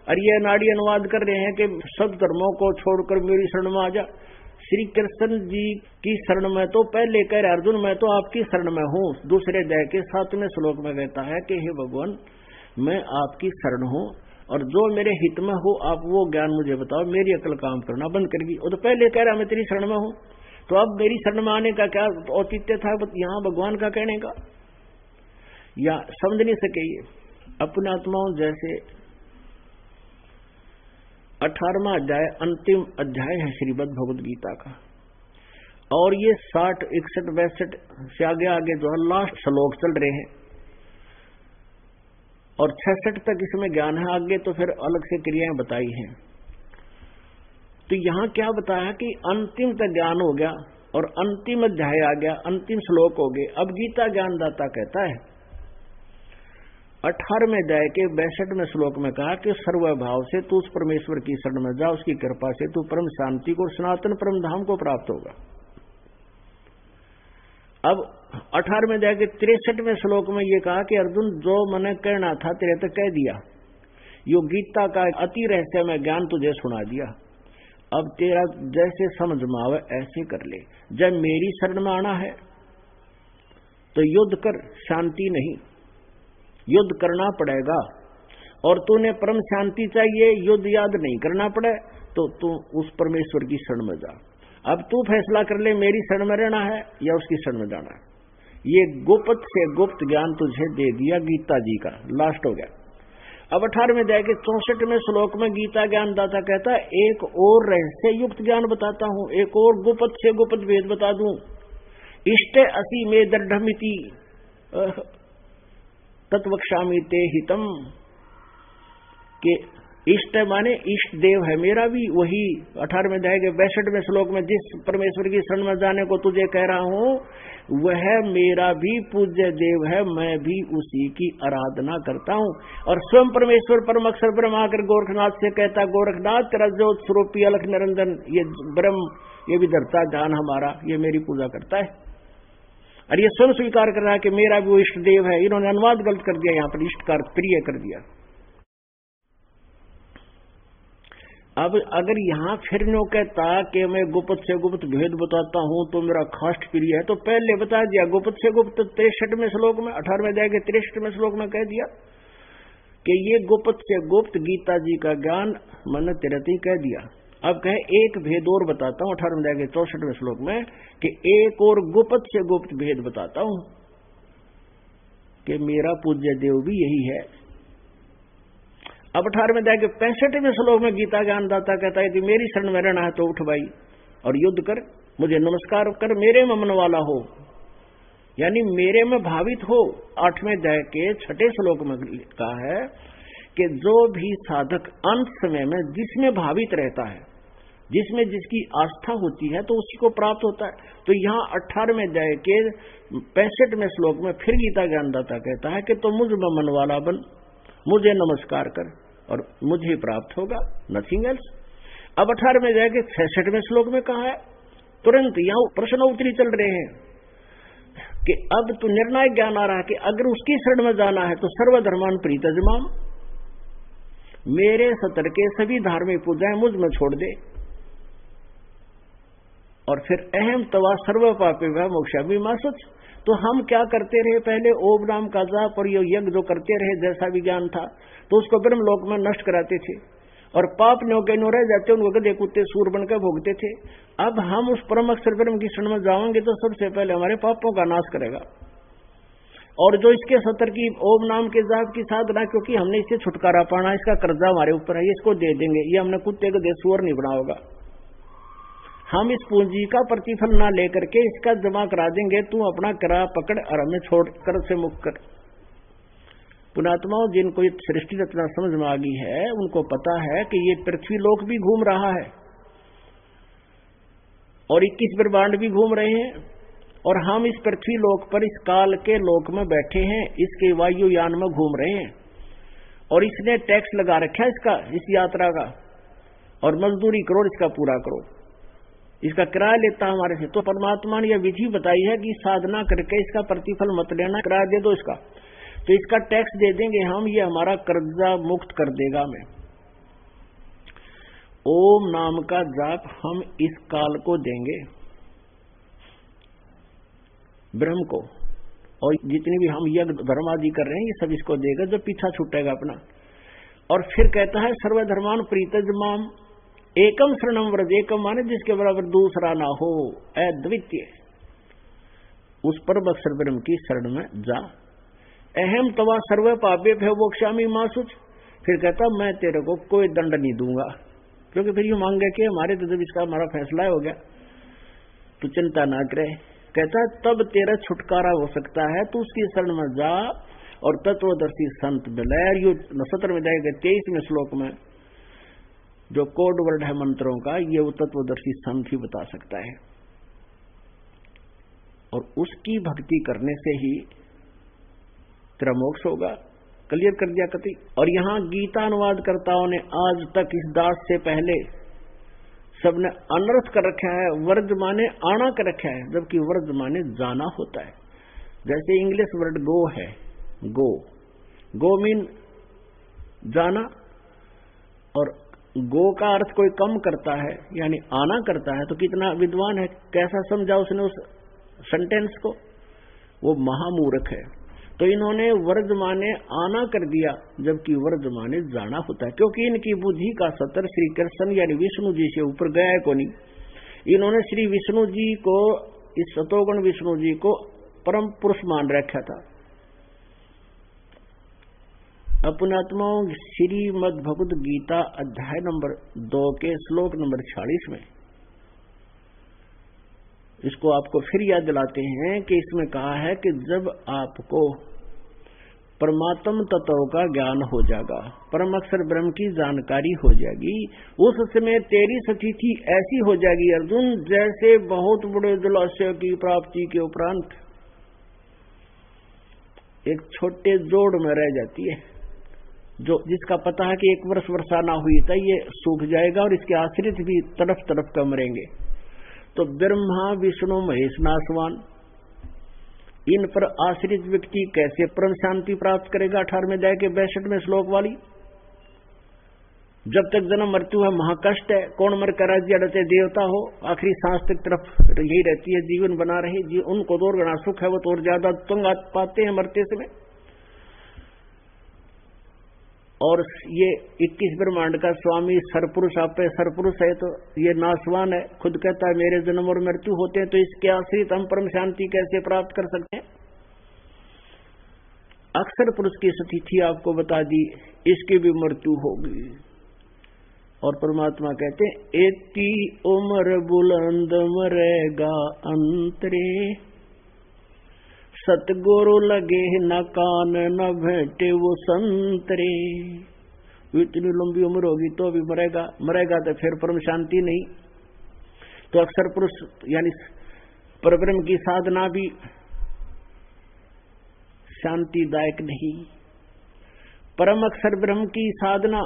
और ये नाड़ी अनुवाद कर रहे हैं कि सब धर्मों को छोड़कर मेरी शरण में आ जा। श्री कृष्ण जी की शरण में तो पहले कह रहे अर्जुन मैं तो आपकी शरण में हूँ। दूसरे अध्याय के 7वें श्लोक में कहता है कि हे भगवान मैं आपकी शरण हूँ, और जो मेरे हित में हो आप वो ज्ञान मुझे बताओ, मेरी अकल काम करना बंद कर दी। वो तो पहले कह रहा मैं तेरी शरण में हूँ, तो अब मेरी शरण में आने का क्या औचित्य था यहाँ भगवान का कहने का, या समझ नहीं सके। ये अपने आत्माओं जैसे 18वां अध्याय अंतिम अध्याय है श्रीमद् भगवद गीता का, और ये 60, 61, 62 से आगे जो है लास्ट श्लोक चल रहे हैं, और 66 तक इसमें ज्ञान है। आगे तो फिर अलग से क्रियाएं बताई हैं। तो यहाँ क्या बताया कि अंतिम तक ज्ञान हो गया और अंतिम अध्याय आ गया, अंतिम श्लोक हो गए। अब गीता ज्ञानदाता कहता है 18वें अध्याय के 62वें श्लोक में कहा कि सर्वभाव से तू उस परमेश्वर की शरण में जा, उसकी कृपा से तू परम शांति को, सनातन परम धाम को प्राप्त होगा। अब 18वें अध्याय के 63वें श्लोक में ये कहा कि अर्जुन जो मैंने कहना था तेरे तक कह दिया, यो गीता का अति रहस्य में ज्ञान तुझे सुना दिया, अब तेरा जैसे समझ में आवे ऐसे कर ले। जब मेरी शरण में आना है तो युद्ध कर, शांति नहीं। युद्ध करना पड़ेगा, और तूने परम शांति चाहिए, युद्ध याद नहीं करना पड़े, तो तू उस परमेश्वर की शरण में जा। अब तू फैसला कर ले, मेरी शरण में रहना है या उसकी शरण में जाना है। ये गुप्त से गुप्त ज्ञान तुझे दे दिया गीता जी का, लास्ट हो गया। अब 18वें अध्याय के 64वें श्लोक में गीता ज्ञान दाता कहता है, एक और रहस्य युक्त ज्ञान बताता हूं, एक और गुप्त से गुप्त भेद बता दूं। इष्ट असी में दृढ़मिति तत्वक्षामि ते हितम, के इष्ट माने इष्ट देव है मेरा भी, वही 18वें अध्याय के 62वें श्लोक में जिस परमेश्वर की शरण में जाने को तुझे कह रहा हूं, वह मेरा भी पूज्य देव है, मैं भी उसी की आराधना करता हूं। और स्वयं परमेश्वर परम अक्षर ब्रह्म आकर गोरखनाथ से कहता, गोरखनाथ तेरा ज्योत स्वरूपी अलख निरंजन ये ब्रह्म, ये भी धरता ध्यान हमारा, ये मेरी पूजा करता है। और ये स्वयं स्वीकार कर रहा है कि मेरा भी वो इष्ट देव है। इन्होंने अनुवाद गलत कर दिया, यहां पर इष्ट का अर्थ प्रिय कर दिया। अब अगर यहां फिर नो कहता कि मैं गुप्त से गुप्त भेद बताता हूं तो मेरा खास्ट प्रिय है, तो पहले बता दिया गुप्त से गुप्त 63वें श्लोक में, 18वें अध्याय के 63वें श्लोक में कह दिया कि ये गुप्त से गुप्त गीता जी का ज्ञान मैंने तेरे कह दिया। अब कहे एक भेद और बताता हूं 18वें अध्याय के 64वें श्लोक में, कि एक और गुप्त से गुप्त भेद बताता हूं कि मेरा पूज्य देव भी यही है। अब 18वें अध्याय के 65वें श्लोक में गीता ज्ञान दाता कहता है कि मेरी शरण में रहना है तो उठ भाई और युद्ध कर, मुझे नमस्कार कर, मेरे में मन वाला हो, यानी मेरे में भावित हो। 8वें अध्याय के 6ठे श्लोक में कहा है कि जो भी साधक अंत समय में जिसमें भावित रहता है, जिसमें जिसकी आस्था होती है, तो उसी को प्राप्त होता है। तो यहाँ 18वें अध्याय के 65वें श्लोक में फिर गीता ज्ञानदाता कहता है कि तो मुझ में मन वाला बन, मुझे नमस्कार कर और मुझे प्राप्त होगा, नथिंग एल्स। अब 18वें अध्याय के 66वें श्लोक में कहा है, तुरंत यहाँ प्रश्न उत्तरी चल रहे हैं कि अब तो निर्णायक ज्ञान आ रहा है कि अगर उसकी शरण में जाना है तो सर्वधर्मान प्रीतजमाम, मेरे सतर के सभी धार्मिक पूजाएं मुझ में छोड़ दे। और फिर अहम तवा सर्व पापे वह मोक्षा भी मासुच। तो हम क्या करते रहे, पहले ओम नाम का जाप और ये यज्ञ जो करते रहे, जैसा भी ज्ञान था, तो उसको ब्रह्म लोक में नष्ट कराते थे और पाप नो के नो रह जाते, उनको गधे कुत्ते सूर बनकर भोगते थे। अब हम उस परम अक्षर ब्रह्म की शरण में जाएंगे तो सबसे पहले हमारे पापों का नाश करेगा। और जो इसके सतर की ओम नाम के जाप की साधना, क्योंकि हमने इससे छुटकारा पाना, इसका कर्जा हमारे ऊपर है, इसको दे देंगे, ये हमने कुत्ते को दे सुअर नहीं बना होगा। हम इस पूंजी का प्रतिफल ना लेकर के इसका जमा करा देंगे, तू अपना करा पकड़ और हमें छोड़ कर से मुक्त कर। पुणात्माओं, जिनको ये सृष्टि रचना समझ में आ गई है, उनको पता है कि ये पृथ्वी लोक भी घूम रहा है और 21 ब्रह्मांड भी घूम रहे हैं, और हम इस पृथ्वी लोक पर इस काल के लोक में बैठे हैं, इसके वायुयान में घूम रहे हैं, और इसने टैक्स लगा रखा है इसका, इस यात्रा का, और मजदूरी करो, इसका पूरा करो, इसका किराया लेता हमारे से। तो परमात्मा ने यह विधि बताई है कि साधना करके इसका प्रतिफल मत लेना, किराया दे दो इसका, तो इसका टैक्स दे देंगे हम, ये हमारा कर्जा मुक्त कर देगा हमें। ओम नाम का जाप हम इस काल को देंगे, ब्रह्म को, और जितनी भी हम यज्ञ धर्म आदि कर रहे हैं ये सब इसको देगा, जो पीछा छूटेगा अपना। और फिर कहता है सर्वधर्मान प्रीतजमाम एकम शरणम व्रज, एकम माने जिसके बराबर दूसरा ना हो, अद्वितीय, उस परम अक्षर ब्रह्म की शरण में जा। अहम तवा सर्व पापे भय मोक्षामि मासुच, फिर कहता मैं तेरे को कोई दंड नहीं दूंगा, क्योंकि फिर ये मांगे कि हमारे तो जब इसका हमारा फैसला हो गया तो चिंता ना करे। कहता तब तेरा छुटकारा हो सकता है, तू उसकी शरण में जा और तत्वदर्शी संत मिले। यो 70वें अध्याय के 23वें श्लोक में जो कोड वर्ड है मंत्रों का, ये वो तत्वदर्शी संत ही बता सकता है, और उसकी भक्ति करने से ही तेरा मोक्ष होगा। क्लियर कर दिया कति। और यहां गीता अनुवादकर्ताओं ने आज तक इस दास से पहले सबने अनर्थ कर रखा है, वर्ज माने आना कर रखा है, जबकि वर्ज माने जाना होता है। जैसे इंग्लिश वर्ड गो है, गो, गो मीन जाना, और गो का अर्थ कोई कम करता है यानी आना करता है, तो कितना विद्वान है, कैसा समझा उसने उस सेंटेंस को, वो महामूर्ख है। तो इन्होंने वर्धमाने आना कर दिया, जबकि वर्धमाने जाना होता है, क्योंकि इनकी बुद्धि का सतर श्री कृष्ण यानी विष्णु जी से ऊपर गया है को नहीं। इन्होंने श्री विष्णु जी को, इस सतोगुण विष्णु जी को परम पुरुष मान रखा था। अपनात्माओं श्रीमद् भगवद गीता अध्याय नंबर 2 के श्लोक नंबर 46 में इसको आपको फिर याद दिलाते हैं कि इसमें कहा है कि जब आपको परमात्म तत्व का ज्ञान हो जाएगा, परम अक्षर ब्रह्म की जानकारी हो जाएगी, उस समय तेरी स्थिति ऐसी हो जाएगी अर्जुन जैसे बहुत बड़े जलाशय की प्राप्ति के उपरांत एक छोटे जोड़ में रह जाती है, जो जिसका पता है कि 1 वर्ष वर्षा ना हुई था, ये सूख जाएगा और इसके आश्रित भी तरफ तरफ का मरेंगे। तो ब्रह्मा विष्णु महेश नासवान, इन पर आश्रित व्यक्ति कैसे परम शांति प्राप्त करेगा? 18वें अध्याय के 62वें श्लोक वाली, जब तक जन्म मृत्यु है महाकष्ट है, कौन मर कर राज्य अड़ते देवता हो, आखिरी सांस तक तरफ यही रहती है, जीवन बना रहे, उनको तो और गणा सुख है, वो तो और ज्यादा तुंग पाते हैं मरते समय। और ये 21 ब्रह्मांड का स्वामी सरपुरुष, आप पे सरपुरुष है तो ये नासवान है, खुद कहता है मेरे जन्म और मृत्यु होते हैं, तो इसके आश्रित हम परम शांति कैसे प्राप्त कर सकते हैं? अक्षर पुरुष की स्थिति आपको बता दी, इसकी भी मृत्यु होगी। और परमात्मा कहते हैं एती उम्र बुलंद मरेगा अंतरे, सतगुरु लगे न कान न भेटे वो संतरे। इतनी लंबी उम्र होगी तो भी मरेगा तो फिर परम शांति नहीं। तो अक्षर पुरुष यानी परब्रह्म की साधना भी शांतिदायक नहीं। परम अक्षर ब्रह्म की साधना,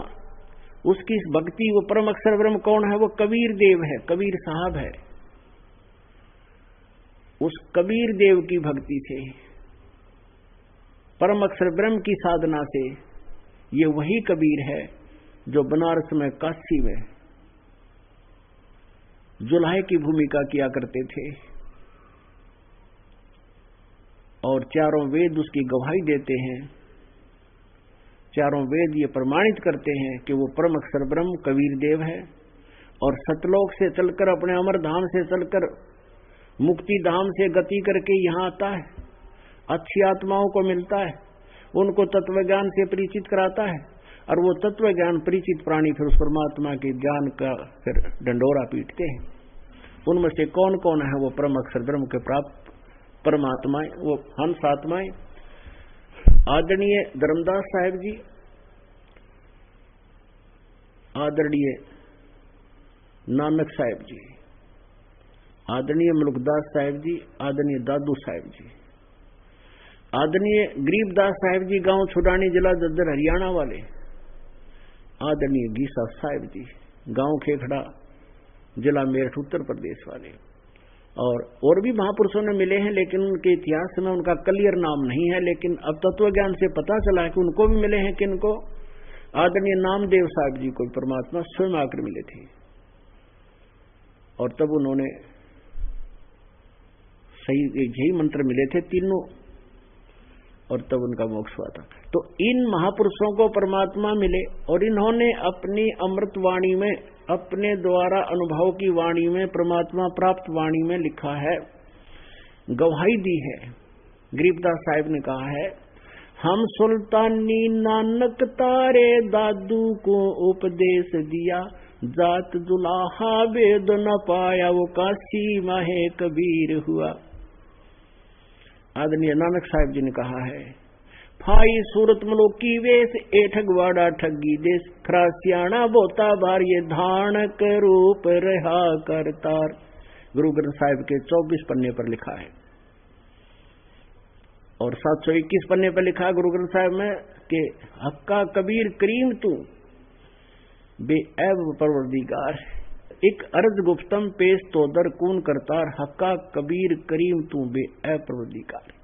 उसकी भक्ति, वो परम अक्षर ब्रह्म कौन है? वो कबीर देव है, कबीर साहब है। उस कबीर देव की भक्ति से, परम अक्षर ब्रह्म की साधना से, ये वही कबीर है जो बनारस में, काशी में जुल्हे की भूमिका किया करते थे और चारों वेद उसकी गवाही देते हैं। चारों वेद ये प्रमाणित करते हैं कि वो परम अक्षर ब्रह्म कबीर देव है और सतलोक से चलकर, अपने अमर धाम से चलकर मुक्ति धाम से गति करके यहाँ आता है, अच्छी आत्माओं को मिलता है, उनको तत्व ज्ञान से परिचित कराता है और वो तत्व ज्ञान परिचित प्राणी फिर उस परमात्मा के ज्ञान का फिर डंडोरा पीटते हैं। उनमें से कौन कौन है वो परम अक्षर ब्रह्म के प्राप्त परमात्माएं, वो हंस आत्माएं? आदरणीय धर्मदास साहिब जी, आदरणीय नानक साहिब जी, आदरणीय मुल्कदास साहिब जी, आदरणीय दादू साहिब जी, आदरणीय गरीबदास साहिब जी, गांव छुडानी, जिला जज्जर, हरियाणा वाले, आदरणीय गीसा साहिब जी, गांव खेखड़ा, जिला मेरठ, उत्तर प्रदेश वाले, और भी महापुरुषों ने मिले हैं, लेकिन उनके इतिहास में उनका क्लियर नाम नहीं है, लेकिन अब तत्व ज्ञान से पता चला है कि उनको भी मिले हैं। किनको? आदरणीय नामदेव साहिब जी को परमात्मा स्वयं आकर मिले थे और तब उन्होंने सही यही मंत्र मिले थे तीनों, और तब उनका मोक्ष हुआ था। तो इन महापुरुषों को परमात्मा मिले और इन्होंने अपनी अमृत वाणी में, अपने द्वारा अनुभव की वाणी में, परमात्मा प्राप्त वाणी में लिखा है, गवाही दी है। गरीबदास साहिब ने कहा है, हम सुल्तानी नानक तारे दादू को उपदेश दिया, जात दुलाहा वेद न पाया, वो काशी माहे कबीर हुआ। आदरणीय नानक साहिब जी ने कहा है, फाई सूरत मलोकी वेश, ठगवाड़ा ठगी देश, खरासियाना बोता बार, ये धानक रूप रहा करतार। गुरु ग्रंथ साहिब के 24 पन्ने पर लिखा है और 721 पन्ने पर लिखा गुरु ग्रंथ साहिब में कि हक्का कबीर करीम तू बेऐब परवरदिगार, एक अर्ज गुफ्तम पेश तो दर कून करतार, हक्का कबीर करीम तू बेऐब परवरदिगार।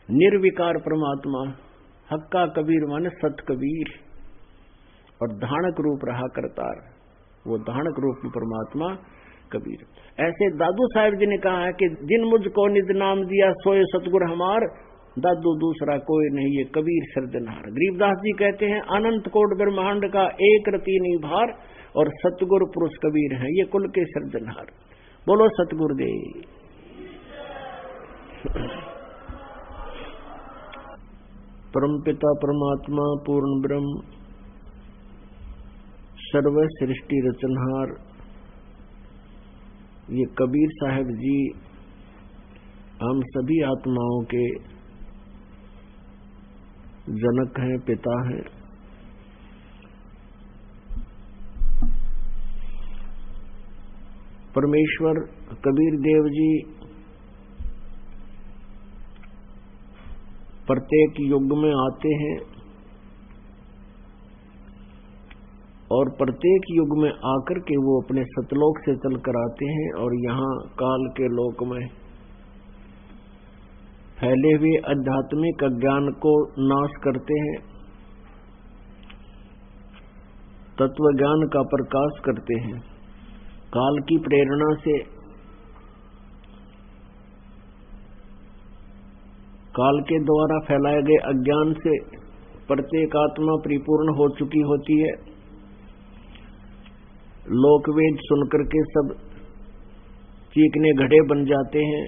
निर्विकार परमात्मा, हक्का कबीर माने सत कबीर, और धानक रूप रहा करतार, वो धानक रूप में परमात्मा कबीर। ऐसे दादू साहब जी ने कहा है कि जिन मुझको निज नाम दिया सोए सतगुर हमार, दादू दूसरा कोई नहीं ये कबीर सिरजनहार। गरीबदास जी कहते हैं अनंत कोट ब्रह्मांड का एक रति नहीं भार, और सतगुर पुरुष कबीर है ये कुल के सिरजनहार। बोलो सतगुरुदेव। परमपिता परमात्मा पूर्ण ब्रह्म सर्व सृष्टि रचनहार ये कबीर साहब जी हम सभी आत्माओं के जनक हैं, पिता हैं। परमेश्वर कबीर देव जी प्रत्येक युग में आते हैं और प्रत्येक युग में आकर के वो अपने सतलोक से चल कर आते हैं और यहाँ काल के लोक में फैले हुए आध्यात्मिक अज्ञान को नाश करते हैं, तत्व ज्ञान का प्रकाश करते हैं। काल की प्रेरणा से काल के द्वारा फैलाए गए अज्ञान से प्रत्येक आत्मा परिपूर्ण हो चुकी होती है। लोकवेद सुनकर के सब चीखने घड़े बन जाते हैं।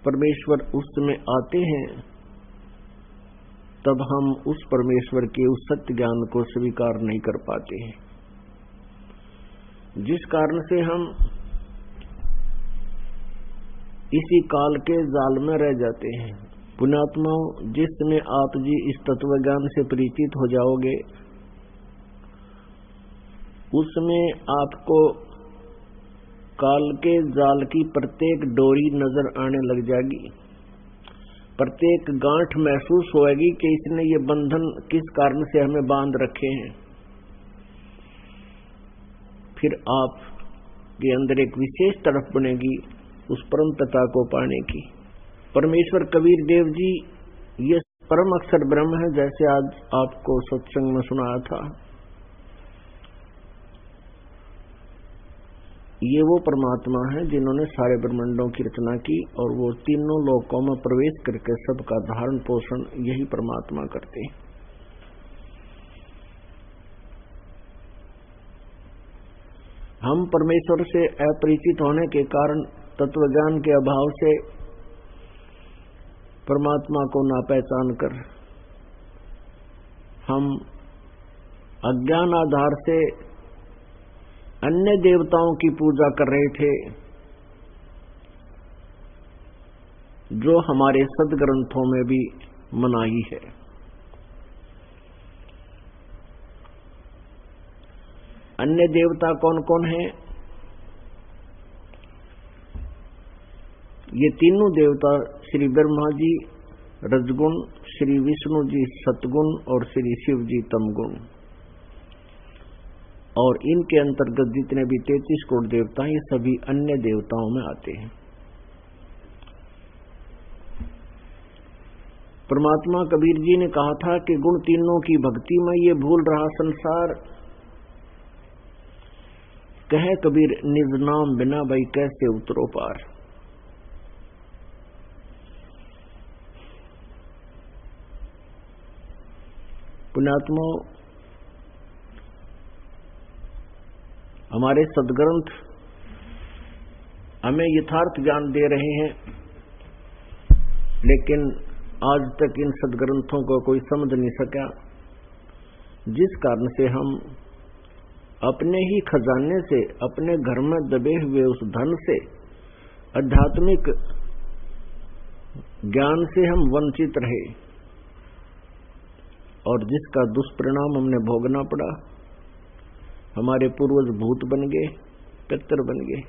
परमेश्वर उस समय आते हैं तब हम उस परमेश्वर के उस सत्य ज्ञान को स्वीकार नहीं कर पाते हैं, जिस कारण से हम इसी काल के जाल में रह जाते हैं। पुण्यात्माओं, जिस समय आप जी इस तत्व ज्ञान से परिचित हो जाओगे उसमें आपको काल के जाल की प्रत्येक डोरी नजर आने लग जाएगी, प्रत्येक गांठ महसूस होएगी कि इसने ये बंधन किस कारण से हमें बांध रखे हैं। फिर आपके अंदर एक विशेष तड़प बनेगी उस परम पिता को पाने की। परमेश्वर कबीर देव जी ये परम अक्षर ब्रह्म है, जैसे आज आपको सत्संग में सुनाया था। ये वो परमात्मा है जिन्होंने सारे ब्रह्मांडों की रचना की और वो तीनों लोकों में प्रवेश करके सबका धारण पोषण यही परमात्मा करते हैं। हम परमेश्वर से अपरिचित होने के कारण तत्व ज्ञान के अभाव से परमात्मा को ना पहचान कर हम अज्ञान आधार से अन्य देवताओं की पूजा कर रहे थे, जो हमारे सदग्रंथों में भी मनाही है। अन्य देवता कौन कौन हैं? ये तीनों देवता श्री ब्रह्मा जी रजगुण, श्री विष्णु जी सतगुण और श्री शिव जी तमगुण। और इनके अंतर्गत जितने भी 33 करोड़ देवता ये सभी अन्य देवताओं में आते हैं। परमात्मा कबीर जी ने कहा था कि गुण तीनों की भक्ति में ये भूल रहा संसार, कहे कबीर निज नाम बिना भाई कैसे उतरो पार। पुण्यात्मा, हमारे सदग्रंथ हमें यथार्थ ज्ञान दे रहे हैं, लेकिन आज तक इन सदग्रंथों को कोई समझ नहीं सका, जिस कारण से हम अपने ही खजाने से, अपने घर में दबे हुए उस धन से, आध्यात्मिक ज्ञान से हम वंचित रहे और जिसका दुष्परिणाम हमने भोगना पड़ा। हमारे पूर्वज भूत बन गए, पितर बन गए,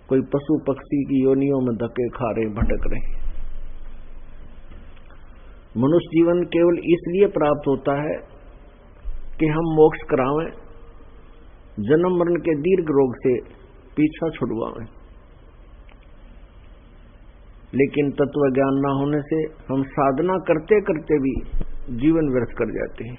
कोई पशु पक्षी की योनियों में धक्के खा रहे, भटक रहे। मनुष्य जीवन केवल इसलिए प्राप्त होता है कि हम मोक्ष करावें, जन्म मरण के दीर्घ रोग से पीछा छुड़वाएं। लेकिन तत्व ज्ञान न होने से हम साधना करते करते भी जीवन व्यर्थ कर जाते हैं।